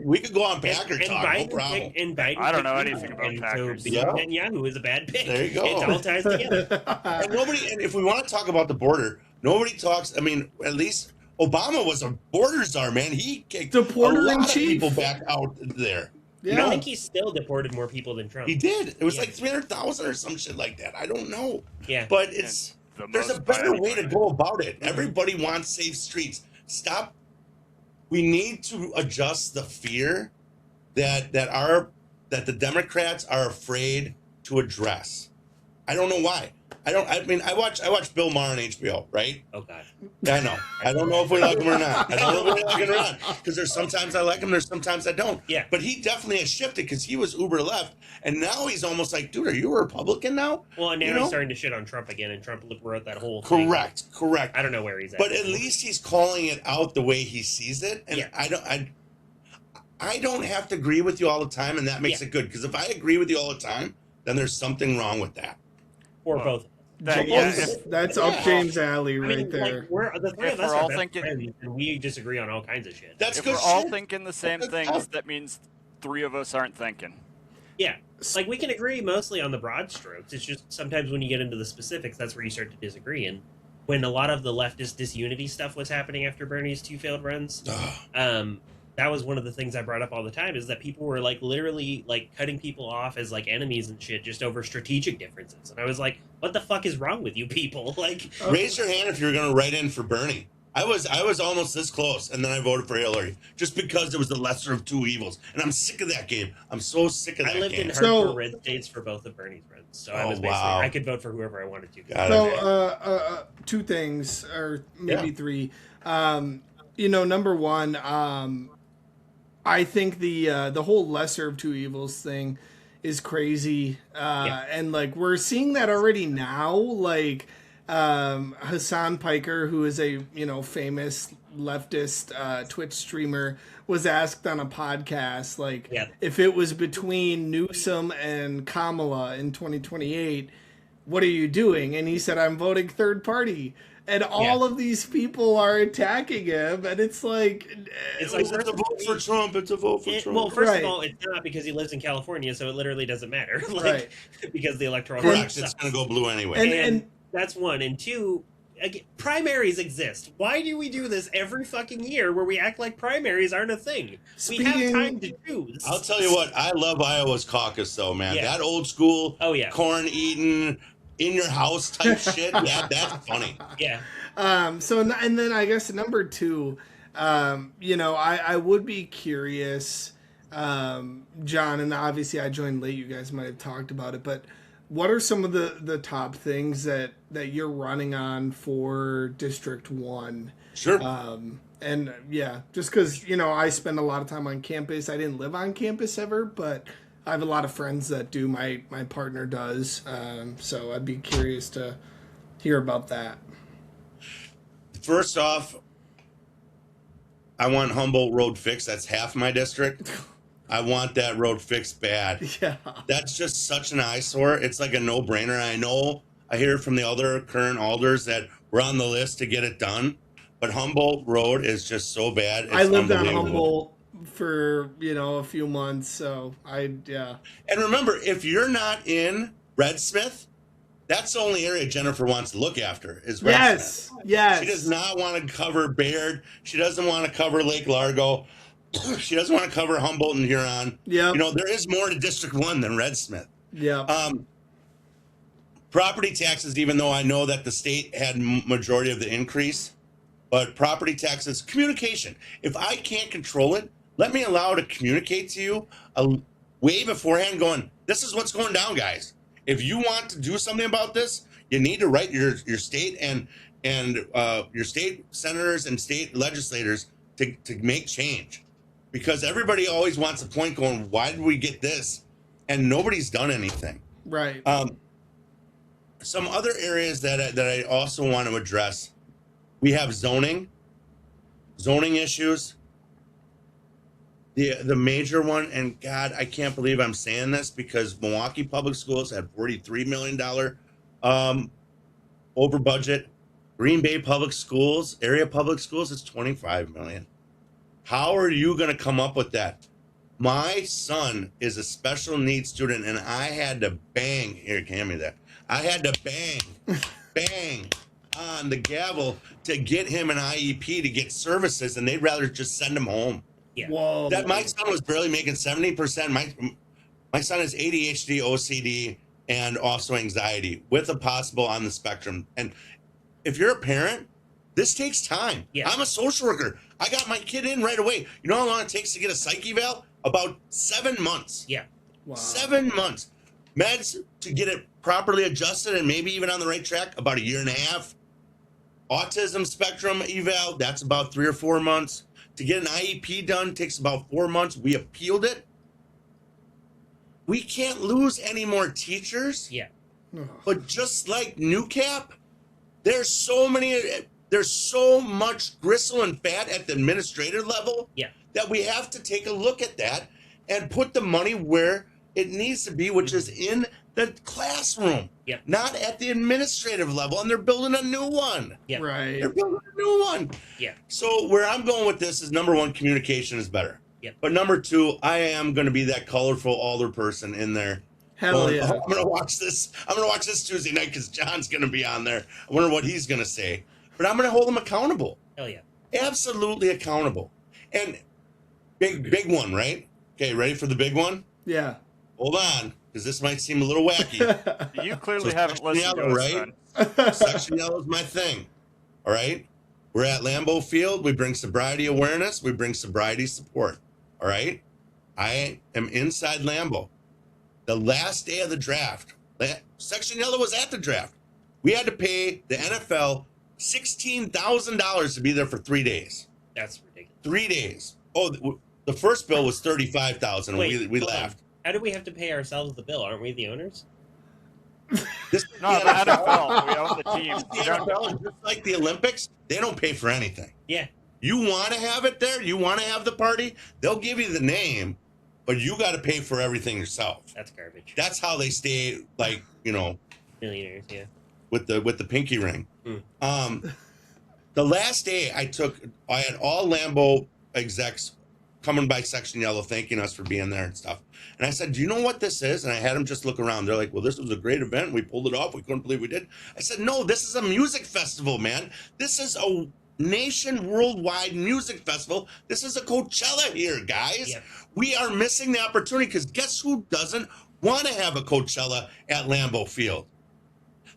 We could go on Packer talk, no problem. I don't know anything about Packers. So Netanyahu is a bad pick. There you go. It all ties together. and if we want to talk about the border, nobody talks. I mean, at least Obama was a border czar, man. He kicked a lot of people back out there. Yeah. You know, I think he still deported more people than Trump. He did. It was like 300,000 or some shit like that. I don't know. Yeah. But there's a better way to go about it. Everybody wants safe streets. Stop. We need to adjust the fear that the Democrats are afraid to address. I don't know why. I watch Bill Maher on HBO, right? Oh God. I know. I don't know if we like him or not. I don't know if we like him or not. Because there's sometimes I like him, there's sometimes I don't. Yeah. But he definitely has shifted because he was uber left, and now he's almost like, dude, are you a Republican now? Well, and now he's starting to shit on Trump again, and Trump wrote that whole thing. Correct. I don't know where he's at. But at least he's calling it out the way he sees it, and I don't have to agree with you all the time, and that makes it good. Because if I agree with you all the time, then there's something wrong with that. Or both. That's up James' alley right there. Like, we're the three of us are best friends, and we disagree on all kinds of shit. That's if good. We're all thinking the same things. That means 3 of us aren't thinking. Yeah, like we can agree mostly on the broad strokes. It's just sometimes when you get into the specifics, that's where you start to disagree. And when a lot of the leftist disunity stuff was happening after Bernie's 2 failed runs, that was one of the things I brought up all the time, is that people were like literally like cutting people off as like enemies and shit just over strategic differences. And I was like, what the fuck is wrong with you people? Like, raise your hand if you're going to write in for Bernie. I was almost this close, and then I voted for Hillary just because it was the lesser of two evils, and I'm sick of that game. I'm so sick of that game. I lived in hardcore red states for both of Bernie's runs, so I was basically I could vote for whoever I wanted to. So, two things, or maybe three. Number one, I think the whole lesser of two evils thing is crazy, and like we're seeing that already now, like. Hassan Piker, who is a famous leftist Twitch streamer, was asked on a podcast like if it was between Newsom and Kamala in 2028, what are you doing? And he said, I'm voting third party. And all of these people are attacking him, and it's like it's a vote for Trump. It's a vote for Trump. Well, first of all, it's not, because he lives in California, so it literally doesn't matter. Like, because the electoral correct, it's going to go blue anyway. And that's one. And two, again, primaries exist. Why do we do this every fucking year where we act like primaries aren't a thing? We have time to choose. I'll tell you what, I love Iowa's caucus, though, man. That old school, corn eating, in your house type shit. Yeah, that's funny. Yeah. So, and then I guess number two, I would be curious, John, and obviously I joined late. You guys might have talked about it, but what are some of the top things that you're running on for District 1? Sure. And yeah, just because, I spend a lot of time on campus. I didn't live on campus ever, but I have a lot of friends that do. My partner does. So I'd be curious to hear about that. First off, I want Humboldt Road fixed. That's half my district. I want that road fixed bad. Yeah. That's just such an eyesore. It's like a no-brainer. I know I hear from the other current alders that we're on the list to get it done, but Humboldt Road is just so bad. It's I lived on Humboldt for, a few months, so And remember, if you're not in Red Smith, that's the only area Jennifer wants to look after is Red Smith. Yes. She does not want to cover Baird. She doesn't want to cover Lake Largo. She doesn't want to cover Humboldt and Huron. Yeah. There is more to District 1 than Red Smith. Yeah. Property taxes, even though I know that the state had majority of the increase, but property taxes, communication. If I can't control it, let me allow to communicate to you way beforehand going, this is what's going down, guys. If you want to do something about this, you need to write your state and your state senators and state legislators to make change. Because everybody always wants a point going, why did we get this? And nobody's done anything. Right. Some other areas that I also want to address, we have zoning issues. The major one, and God, I can't believe I'm saying this because Milwaukee Public Schools had $43 million over budget. Green Bay Public Schools, area public schools, it's $25 million. How are you going to come up with that? My son is a special needs student, and I had to bang. Here, hand me that. I had to bang on the gavel to get him an IEP to get services, and they'd rather just send him home. Yeah. Whoa. That my son was barely making 70%. My son is ADHD, OCD, and also anxiety with a possible on the spectrum. And if you're a parent, this takes time. Yeah. I'm a social worker. I got my kid in right away. You know how long it takes to get a psych eval? About 7 months. Yeah. Wow. 7 months. Meds to get it properly adjusted and maybe even on the right track, about 1.5 years. Autism spectrum eval, that's about 3 or 4 months. To get an IEP done takes about 4 months. We appealed it. We can't lose any more teachers. Yeah. But just like NewCap, there's so much gristle and fat at the administrative level that we have to take a look at that and put the money where it needs to be, which is in the classroom, not at the administrative level. And they're building a new one. Yeah. Right. They're building a new one. Yeah. So where I'm going with this is, number one, communication is better. Yeah. But number two, I am going to be that colorful alder person in there. Hell yeah. I'm going to watch this. I'm going to watch this Tuesday night because John's going to be on there. I wonder what he's going to say. But I'm going to hold him accountable. Hell yeah. Absolutely accountable. And Big one, right? Okay, ready for the big one? Yeah. Hold on, because this might seem a little wacky. You clearly haven't Section listened yellow, to us, right? then. Section yellow is my thing. All right. We're at Lambeau Field. We bring sobriety awareness. We bring sobriety support. All right. I am inside Lambeau. The last day of the draft, Section Yellow was at the draft. We had to pay the NFL $16,000 to be there for 3 days. That's ridiculous. 3 days. Oh, the first bill was $35,000. We hold on. laughed. How do we have to pay ourselves the bill? Aren't we the owners? This is No, the NFL. We own the team. The NFL, just like the Olympics, they don't pay for anything. Yeah. You want to have it there? You want to have the party? They'll give you the name, but you got to pay for everything yourself. That's garbage. That's how they stay, like, Millionaires, yeah. with the pinky ring. Mm. The last day I had all Lambeau execs coming by Section Yellow thanking us for being there and stuff. And I said, do you know what this is? And I had them just look around. They're like, well, this was a great event. We pulled it off. We couldn't believe we did. I said, no, this is a music festival, man. This is a nation worldwide music festival. This is a Coachella here, guys. Yep. We are missing the opportunity because guess who doesn't want to have a Coachella at Lambeau Field?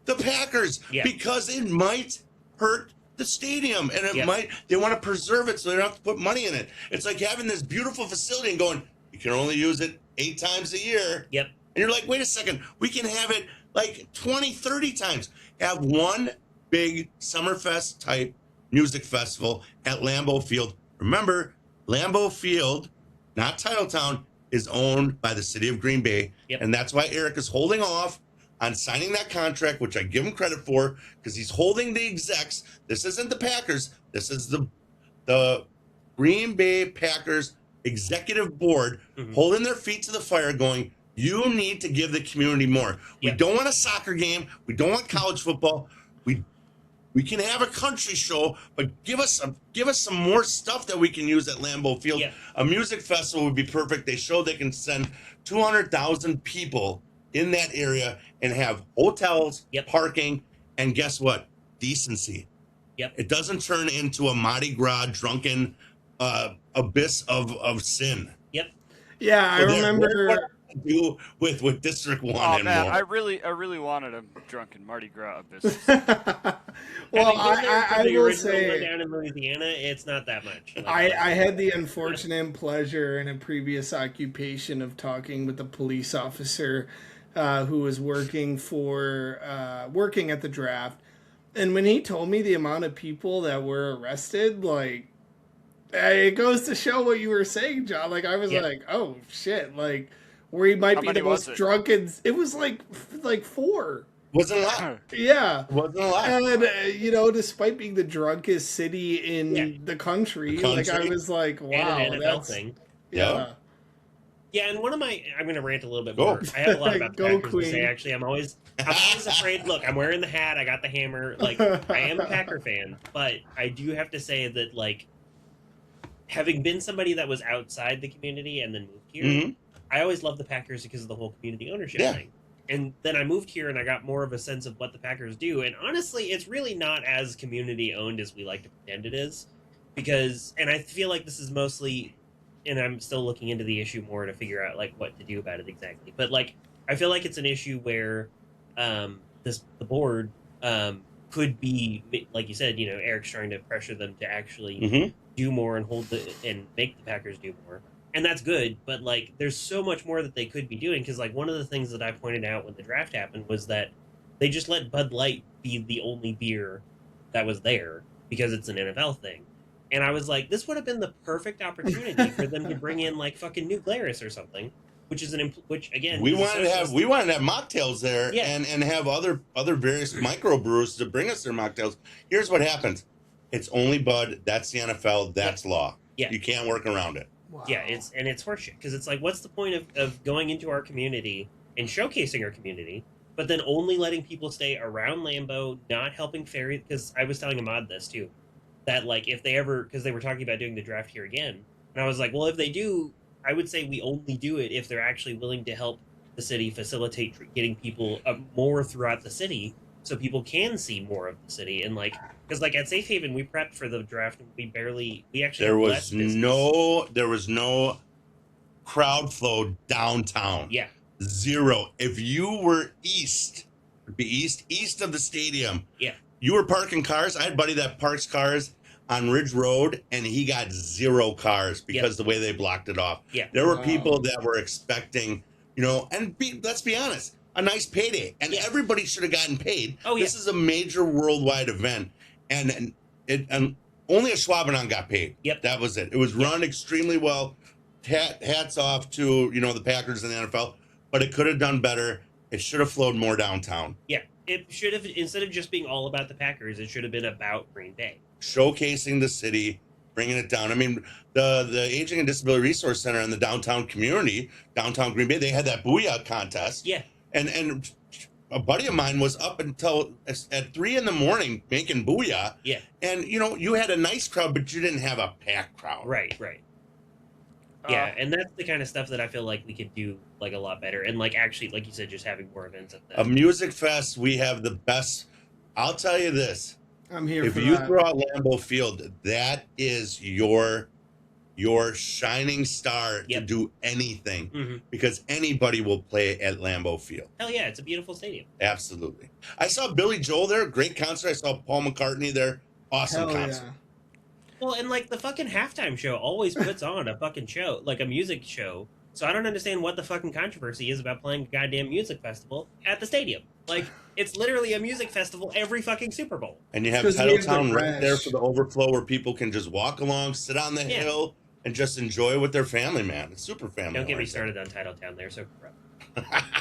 The Packers, because it might hurt the stadium and they want to preserve it so they don't have to put money in it. It's like having this beautiful facility and going, you can only use it 8 times a year. Yep. And you're like, wait a second, we can have it like 20, 30 times. Have one big Summerfest type music festival at Lambeau Field. Remember, Lambeau Field, not Titletown, is owned by the city of Green Bay. Yep. And that's why Eric is holding off on signing that contract, which I give him credit for, because he's holding the execs. This isn't the Packers. This is the Green Bay Packers executive board holding their feet to the fire going, you need to give the community more. We don't want a soccer game. We don't want college football. We can have a country show, but give us some more stuff that we can use at Lambeau Field. Yeah. A music festival would be perfect. They show they can send 200,000 people in that area and have hotels, parking, and guess what? Decency. Yep. It doesn't turn into a Mardi Gras drunken abyss of sin. Yep. Yeah, I remember. Do with District 1 Oh and man, more. I really wanted a drunken Mardi Gras business. Well, I will say, down in Louisiana, it's not that much. I had the unfortunate pleasure in a previous occupation of talking with a police officer who was working at the draft, and when he told me the amount of people that were arrested, like, it goes to show what you were saying, John. Like, I was like, oh shit, like, where he might be the most drunken. It was like 4. Wasn't a lot. Yeah. Wasn't a lot. And, despite being the drunkest city in the country, like, I was like, wow. And an NFL thing. Yeah. Yeah, and I'm going to rant a little bit more. I have a lot about the Packers to say, actually. I'm always afraid. Look, I'm wearing the hat. I got the hammer. Like, I am a Packer fan. But I do have to say that, like, having been somebody that was outside the community and then moved here, I always loved the Packers because of the whole community ownership thing. And then I moved here and I got more of a sense of what the Packers do. And honestly, it's really not as community owned as we like to pretend it is. And I feel like this is mostly, and I'm still looking into the issue more to figure out like what to do about it exactly. But like, I feel like it's an issue where the board could be, like you said, Eric's trying to pressure them to actually do more and make the Packers do more. And that's good, but like, there's so much more that they could be doing. Because like, one of the things that I pointed out when the draft happened was that they just let Bud Light be the only beer that was there because it's an NFL thing. And I was like, this would have been the perfect opportunity for them to bring in like fucking New Glarus or something, which again, we wanted to have mocktails there and have other various microbrewers to bring us their mocktails. Here's what happens: it's only Bud. That's the NFL. That's law. Yeah, you can't work around it. Wow. Yeah, it's horseshit because it's like, what's the point of going into our community and showcasing our community, but then only letting people stay around Lambeau, not helping ferry? Because I was telling Ahmad this too, that like if they ever, because they were talking about doing the draft here again, and I was like, well, if they do, I would say we only do it if they're actually willing to help the city facilitate getting people more throughout the city, so people can see more of the city. And like, Because like at Safe Haven, we prepped for the draft, and we actually There had was less business. no crowd flow downtown. Yeah. Zero. If you were east of the stadium, Yeah. you were parking cars. I had a buddy that parks cars on Ridge Road, and he got 0 cars because the way they blocked it off. Yeah. There were people that were expecting, let's be honest, a nice payday, and everybody should have gotten paid. Oh, yeah. This is a major worldwide event, and only a Schwabenon got paid. Yep. That was it. It was run extremely well. Hats off to the Packers and the NFL, but it could have done better. It should have flowed more downtown. Yeah, it should have, instead of just being all about the Packers, it should have been about Green Bay. Showcasing the city, bringing it down. I mean, the Aging and Disability Resource Center and the downtown community, downtown Green Bay, they had that Booyah contest. Yeah. And a buddy of mine was up until at 3 a.m. making Booyah. Yeah. And, you had a nice crowd, but you didn't have a packed crowd. Right. Yeah, and that's the kind of stuff that I feel like we could do like a lot better. And like actually, like you said, just having more events at that. A music fest, we have the best. I'll tell you this. I'm here if for you that. throw out Lambeau Field, that is your shining star to do anything, because anybody will play at Lambeau Field. Hell yeah, it's a beautiful stadium. Absolutely. I saw Billy Joel there, great concert. I saw Paul McCartney there, awesome concert. Yeah. Well, and like the fucking halftime show always puts on a fucking show, like a music show. So I don't understand what the fucking controversy is about playing a goddamn music festival at the stadium. Like, it's literally a music festival every fucking Super Bowl. And you have Titletown right there for the overflow where people can just walk along, sit on the hill, and just enjoy with their family, man. It's super family. Don't get me started on Titletown. They're so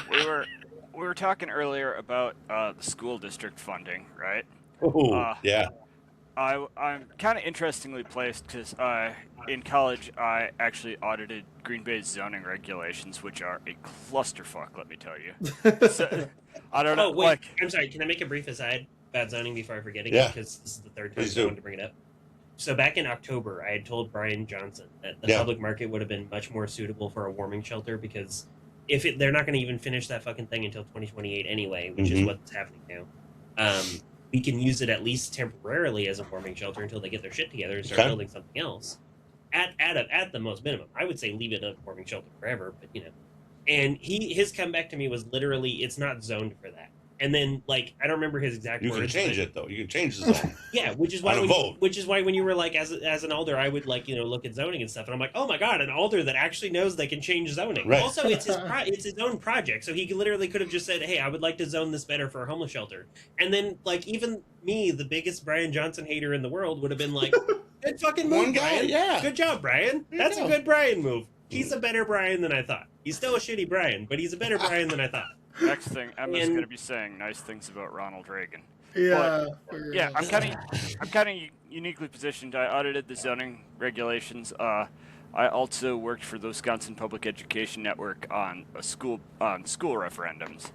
we corrupt. were talking earlier about the school district funding, right? Oh, yeah. I'm kind of interestingly placed because in college I actually audited Green Bay's zoning regulations, which are a clusterfuck, let me tell you. So, I don't know. Oh, wait. I'm sorry. Can I make a brief aside about zoning before I forget again? Because this is the third time I wanted to bring it up. So back in October, I had told Brian Johnson that the public market would have been much more suitable for a warming shelter, because they're not going to even finish that fucking thing until 2028 anyway, which is what's happening now. We can use it at least temporarily as a warming shelter until they get their shit together and start building something else. At the most minimum, I would say leave it a warming shelter forever. But and his comeback to me was literally, it's not zoned for that. And then, like, I don't remember his exact words. You can change it, though. You can change the zone. Yeah, which is why when you were like, as an alder, I would like look at zoning and stuff, and I'm like, oh my god, an alder that actually knows they can change zoning. Right. Also, it's his own project, so he literally could have just said, hey, I would like to zone this better for a homeless shelter. And then, like, even me, the biggest Brian Johnson hater in the world, would have been like, good fucking move, One guy, Brian. yeah. Good job, Brian. That's a good Brian move. He's a better Brian than I thought. He's still a shitty Brian, but he's a better Brian than I thought. Next thing, Emma's going to be saying nice things about Ronald Reagan. Yeah. But, yeah, I'm kind of uniquely positioned. I audited the zoning regulations. I also worked for the Wisconsin Public Education Network on school referendums.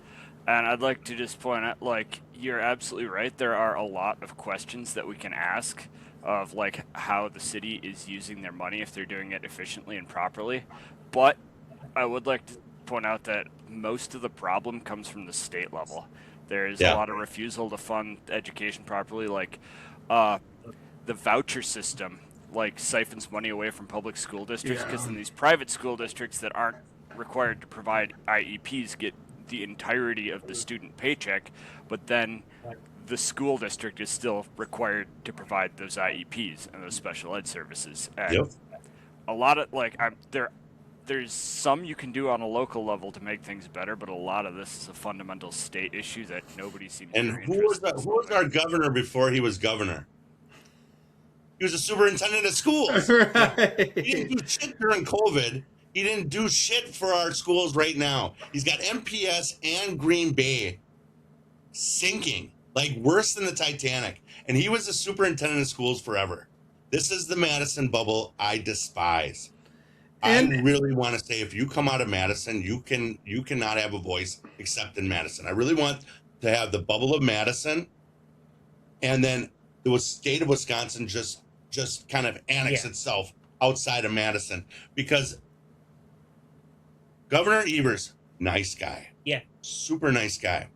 And I'd like to just point out, like, you're absolutely right. There are a lot of questions that we can ask of, like, how the city is using their money, if they're doing it efficiently and properly. But I would like to point out that most of the problem comes from the state level. There's a lot of refusal to fund education properly, like the voucher system, like, siphons money away from public school districts, because then these private school districts that aren't required to provide IEPs get the entirety of the student paycheck, but then the school district is still required to provide those IEPs and those special ed services. And a lot of, like, there's some you can do on a local level to make things better, but a lot of this is a fundamental state issue that nobody seems to be interested in. Who was our governor before he was governor? He was a superintendent of schools. Right. He didn't do shit during COVID. He didn't do shit for our schools right now. He's got MPS and Green Bay sinking, like worse than the Titanic. And he was a superintendent of schools forever. This is the Madison bubble I despise. I really want to say, if you come out of Madison, you cannot have a voice except in Madison. I really want to have the bubble of Madison, and then the state of Wisconsin just kind of annex itself outside of Madison, because Governor Evers, nice guy. Yeah. Super nice guy.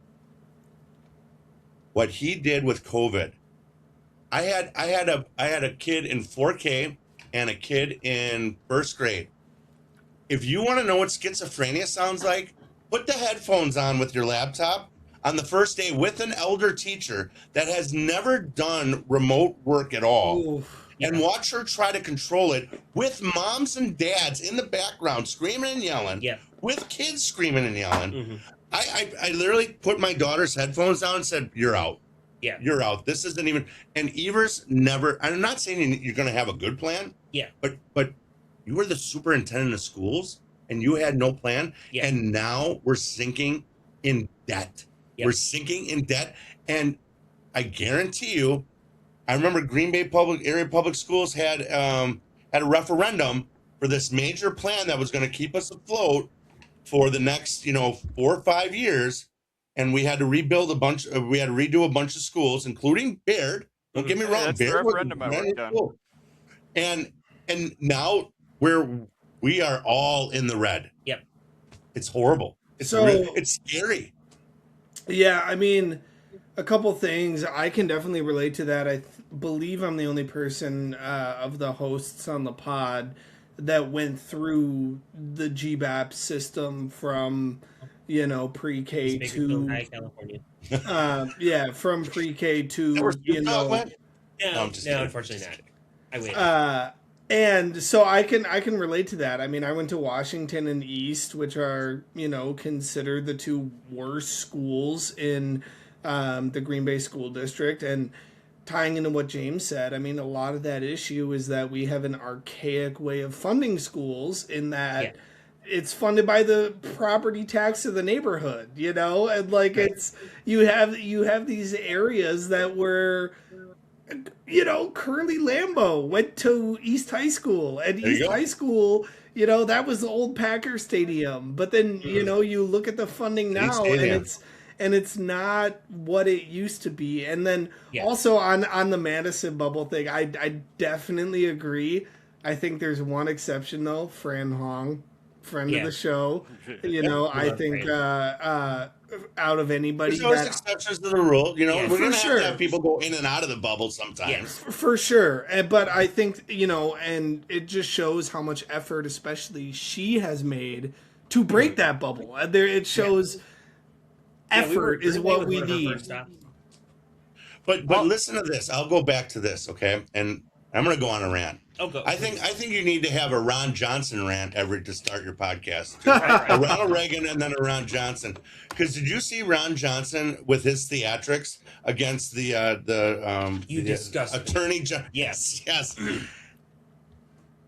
What he did with COVID I had a kid in 4K and a kid in first grade. If you want to know what schizophrenia sounds like, put the headphones on with your laptop on the first day with an elder teacher that has never done remote work at all. And watch her try to control it with moms and dads in the background screaming and yelling, with kids screaming and yelling. I literally put my daughter's headphones down and said, "You're out. Yeah, you're out. This isn't even." And Evers never. I'm not saying you're going to have a good plan. Yeah, but you were the superintendent of schools and you had no plan. Yeah. And now we're sinking in debt. Yep. We're sinking in debt, and I guarantee you. I remember Green Bay area public schools had a referendum for this major plan that was going to keep us afloat for the next 4 or 5 years, and we had to rebuild we had to redo a bunch of schools, including Baird. Don't get me wrong, that's Baird the referendum I worked on. And now we are all in the red. Yep, it's horrible. It's scary. Yeah, I mean, a couple things. I can definitely relate to that. I believe I'm the only person of the hosts on the pod that went through the GBAP system from, pre-K to California. From pre-K to No, unfortunately not. I waited. And so I can relate to that. I mean, I went to Washington and East, which are considered the two worst schools in the Green Bay School District. And tying into what James said, I mean, a lot of that issue is that we have an archaic way of funding schools in that it's funded by the property tax of the neighborhood, and it's you have these areas that were, Curly Lambeau went to East High School, and East High School, that was the old Packer Stadium. But then, you look at the funding now, and it's not what it used to be. And then also on the Madison bubble thing, I definitely agree. I think there's one exception though, Fran Hong, friend of the show. I think out of anybody, there's always exceptions to the rule. We're gonna have to have people go in and out of the bubble sometimes. Yes, for sure. But I think and it just shows how much effort, especially she has made to break that bubble. It shows. Effort is what we need. But listen to this. I'll go back to this, okay? And I'm going to go on a rant. I think you need to have a Ron Johnson rant to start your podcast. A Ronald Reagan and then a Ron Johnson. Because did you see Ron Johnson with his theatrics against the attorney general? Yes.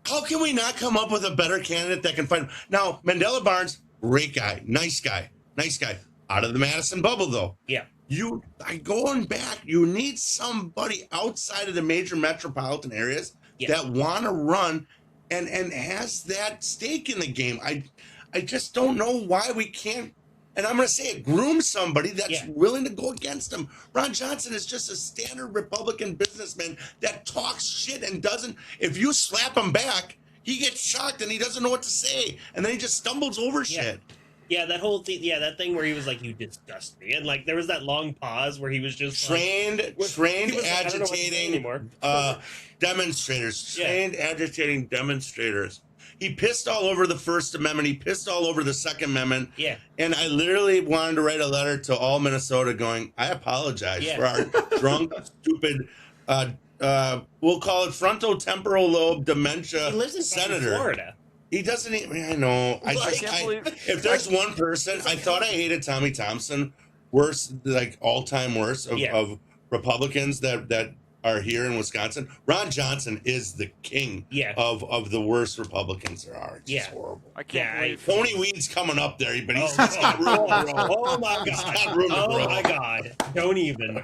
How can we not come up with a better candidate that can fight him? Now, Mandela Barnes, great guy, nice guy. Out of the Madison bubble, though. Yeah. Going back, you need somebody outside of the major metropolitan areas that want to run and has that stake in the game. I just don't know why we can't, and I'm going to say it, groom somebody that's willing to go against him. Ron Johnson is just a standard Republican businessman that talks shit and doesn't, if you slap him back, he gets shocked and he doesn't know what to say. And then he just stumbles over shit. Yeah, that whole thing. Yeah, that thing where he was like, "You disgust me," and there was that long pause where he was just trained agitating demonstrators. Trained agitating demonstrators. He pissed all over the First Amendment. He pissed all over the Second Amendment. Yeah. And I literally wanted to write a letter to all Minnesota, going, "I apologize for our drunk, stupid." We'll call it frontotemporal lobe dementia. He lives in senator. Florida. He doesn't even, I know. If there's one person, I thought I hated Tommy Thompson worse, all-time worst of Republicans that are here in Wisconsin. Ron Johnson is the king of the worst Republicans there are. It's just horrible. I can't believe Tony Weed's coming up there, but he's got room to grow. Oh my god! Oh my god! Don't even.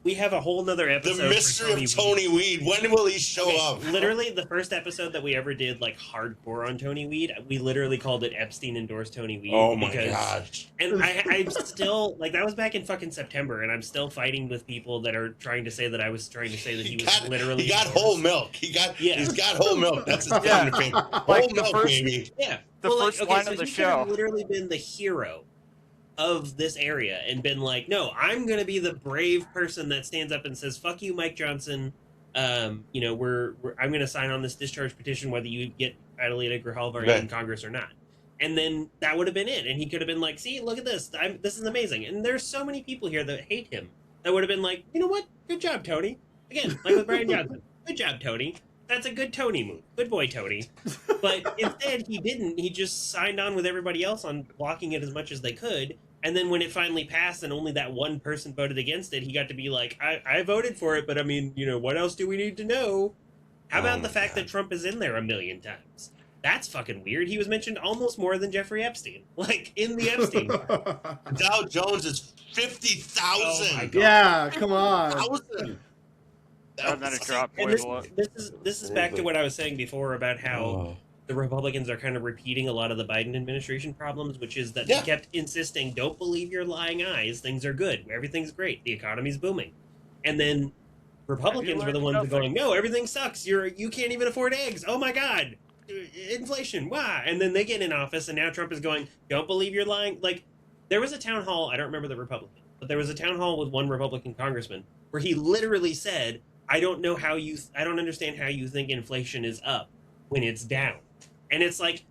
We have a whole nother episode. The mystery of Tony Weed. When will he show up? Literally, the first episode that we ever did, hardcore on Tony Weed, we literally called it Epstein endorsed Tony Weed. Oh my gosh! And I'm still that was back in fucking September, and I'm still fighting with people that are trying to say that I was trying to say that he was literally. He got whole milk. He's got whole milk. That's his claim to fame. Whole milk, baby. Yeah. The first line of the show. Literally been the hero of this area and been like, no, I'm going to be the brave person that stands up and says, fuck you, Mike Johnson. You know, I'm going to sign on this discharge petition, whether you get Adelita Grijalva in Congress or not. And then that would have been it. And he could have been like, see, look at this. This is amazing. And there's so many people here that hate him that would have been like, you know what? Good job, Tony. Again, like with Brian Johnson. Good job, Tony. That's a good Tony move. Good boy, Tony. But instead, he didn't. He just signed on with everybody else on blocking it as much as they could. And then when it finally passed and only that one person voted against it, he got to be like, I voted for it, but I mean, you know, what else do we need to know? How about the fact that Trump is in there a million times? That's fucking weird. He was mentioned almost more than Jeffrey Epstein. Like, in the Epstein. Dow Jones is 50,000. Oh yeah, come on. 1,000. And then it dropped. This is back to what I was saying before about how the Republicans are kind of repeating a lot of the Biden administration problems, which is that they kept insisting, don't believe your lying eyes. Things are good. Everything's great. The economy's booming. And then Republicans were the ones going, no, everything sucks. You can't even afford eggs. Oh my God. Inflation. Why? And then they get in office and now Trump is going, don't believe you're lying. Like, there was a town hall. I don't remember the Republican, but there was a town hall with one Republican congressman where he literally said, I don't understand how you think inflation is up when it's down. And it's like,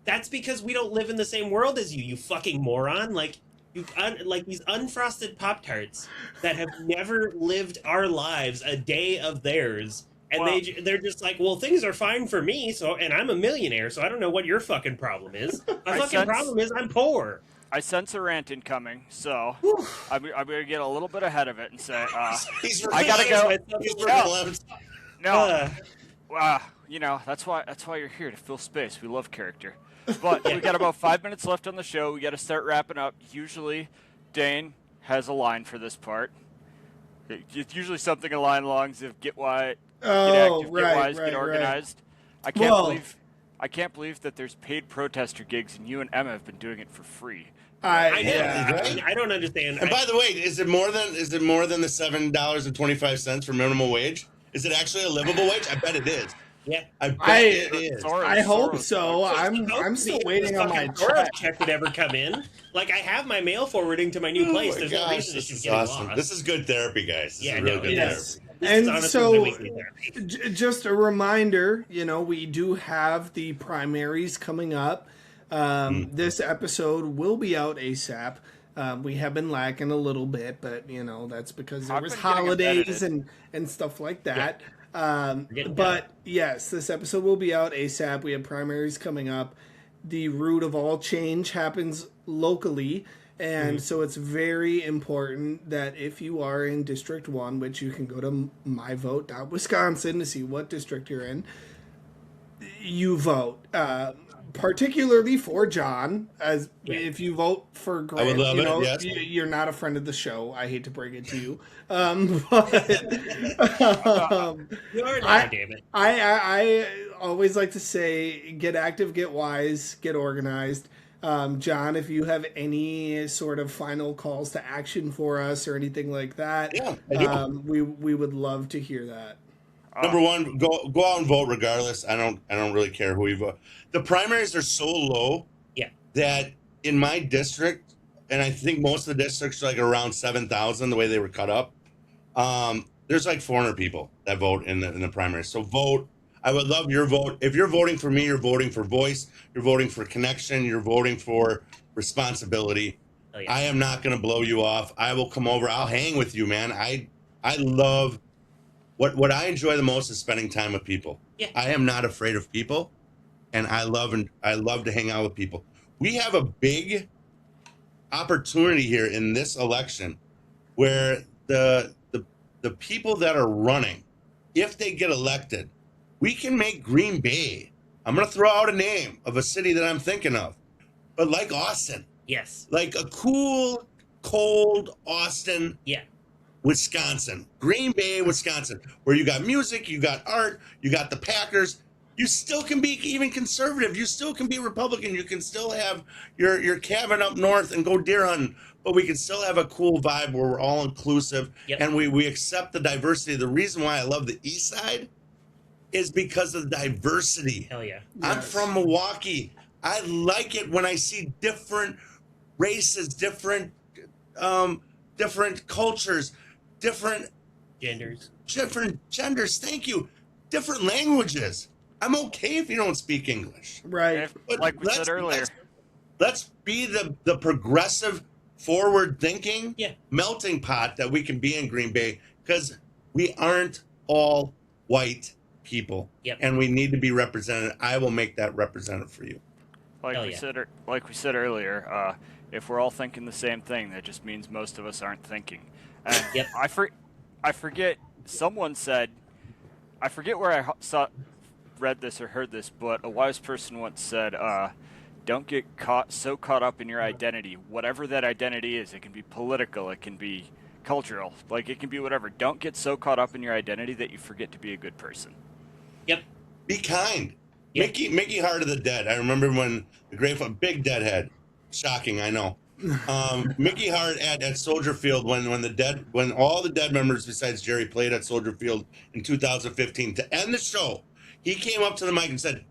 that's because we don't live in the same world as you fucking moron. Like, like these unfrosted Pop-Tarts that have never lived our lives a day of theirs. And they're just like, well, things are fine for me, and I'm a millionaire, so I don't know what your fucking problem is. My fucking problem is I'm poor. I sense a rant incoming, so I'm going to get a little bit ahead of it and say, I gotta go. You know, that's why you're here, to fill space. We love character. But we got about 5 minutes left on the show. We got to start wrapping up. Usually, Dane has a line for this part. It's usually something along the lines of get active, get wise, get organized. Right. I can't believe that there's paid protester gigs and you and Emma have been doing it for free. I know. I don't understand. And by the way, is it more than the $7.25 for minimum wage? Is it actually a livable wage? I bet it is. Yeah, I bet it is. I hope so. I'm still waiting on my check would ever come in. Like, I have my mail forwarding to my new place. There's no reason this it should is get awesome. lost. This is good therapy, guys. This is real good therapy. And so, just a reminder, you know, we do have the primaries coming up. This episode will be out ASAP. We have been lacking a little bit, but, you know, that's because there was holidays and stuff like that. But yes, this episode will be out ASAP. We have primaries coming up. The root of all change happens locally. And so it's very important that if you are in District 1, which you can go to myvote.wisconsin to see what district you're in, you vote. Particularly for John, as if you vote for Grant, I would love you know, it, yes. You're not a friend of the show. I hate to break it to you. You are now, damn it. I always like to say, get active, get wise, get organized. John, if you have any sort of final calls to action for us or anything like that, we would love to hear that. Number one, go out and vote regardless. I don't really care who you vote. The primaries are so low that in my district, and I think most of the districts are like around 7,000 the way they were cut up. There's like 400 people that vote in the primaries. So vote. I would love your vote. If you're voting for me, you're voting for voice. You're voting for connection. You're voting for responsibility. Oh, yeah. I am not going to blow you off. I will come over. I'll hang with you, man. I love what I enjoy the most is spending time with people. Yeah. I am not afraid of people, and I love to hang out with people. We have a big opportunity here in this election where the people that are running, if they get elected, we can make Green Bay. I'm going to throw out a name of a city that I'm thinking of, but like Austin. Yes. Like a cool, cold Austin. Yeah. Wisconsin, Green Bay, Wisconsin, where you got music, you got art, you got the Packers. You still can be even conservative. You still can be Republican. You can still have your cabin up north and go deer hunting, but we can still have a cool vibe where we're all inclusive and we accept the diversity. The reason why I love the East Side is because of the diversity. Hell yeah. I'm from Milwaukee. I like it when I see different races, different cultures, different genders. Thank you. Different languages. I'm okay if you don't speak English. Right. But like we said earlier. Let's be the progressive, forward thinking Yeah. melting pot that we can be in Green Bay, because we aren't all white people. Yep. And we need to be represented. I will make that represented for you. Like we said earlier, if we're all thinking the same thing, that just means most of us aren't thinking. And Yep. I forget. Someone said, I forget where I read this or heard this, but a wise person once said, "Don't get so caught up in your identity, whatever that identity is. It can be political, it can be cultural, like it can be whatever. Don't get so caught up in your identity that you forget to be a good person." Yep. Be kind. Yep. Mickey Hart of the Dead. I remember when the big deadhead. Shocking, I know. Mickey Hart at Soldier Field when all the Dead members besides Jerry played at Soldier Field in 2015 to end the show. He came up to the mic and said,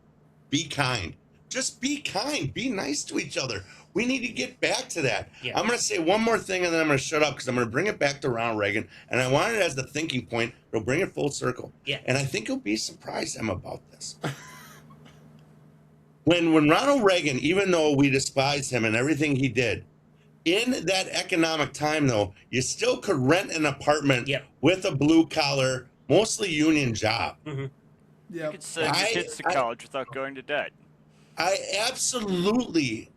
"Be kind. Just be kind. Be nice to each other. We need to get back to that." Yeah. I'm going to say one more thing and then I'm going to shut up because I'm going to bring it back to Ronald Reagan. And I want it as the thinking point. It'll bring it full circle. Yeah. And I think you'll be surprised, Em, about this. When Ronald Reagan, even though we despise him and everything he did, in that economic time, though, you still could rent an apartment with a blue-collar, mostly union job. Mm-hmm. You could send your kids to college without going to debt. I absolutely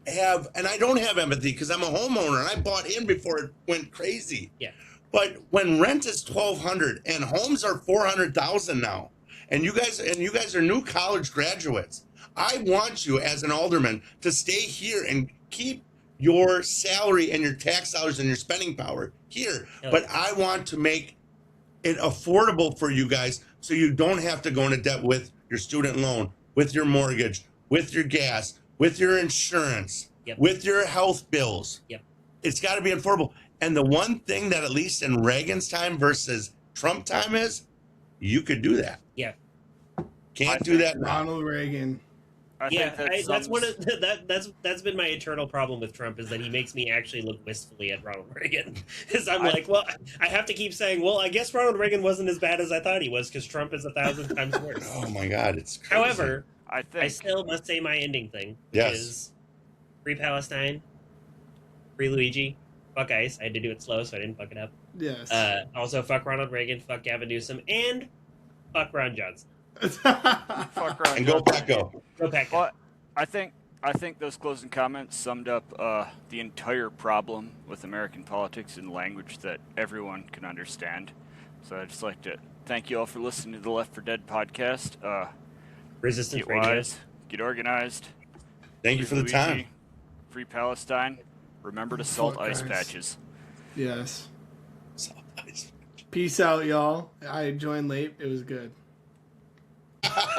have, and I don't have empathy because I'm a homeowner and I bought in before it went crazy. Yeah. But when rent is $1,200 and homes are $400,000 now, and you guys are new college graduates, I want you as an alderman to stay here and keep your salary and your tax dollars and your spending power here. But I want to make it affordable for you guys so you don't have to go into debt with your student loan, with your mortgage, with your gas, with your insurance, with your health bills. Yep. It's got to be affordable. And the one thing that at least in Reagan's time versus Trump time is you could do that. Yeah. Can't do that now. Ronald Reagan. That's one of that's been my eternal problem with Trump, is that he makes me actually look wistfully at Ronald Reagan. Because I'm like, well, I have to keep saying, well, I guess Ronald Reagan wasn't as bad as I thought he was, because Trump is 1,000 times worse. Oh my God, it's crazy. However, I still must say my ending thing, which is free Palestine, free Luigi, fuck ICE. I had to do it slow so I didn't fuck it up. Yes. Also, fuck Ronald Reagan, fuck Gavin Newsom, and fuck Ron Johnson. Fuck Ron and go Pecco. Go Pecco. But I think those closing comments summed up the entire problem with American politics in language that everyone can understand. So I'd just like to thank you all for listening to the Left 4 Dead podcast. Resistance get Radio. wise, get organized. Thank you for the time. Free Palestine. Remember to salt Fuck ice ice. patches. Yes. Salt ice. Peace out, y'all. I joined late. It was good.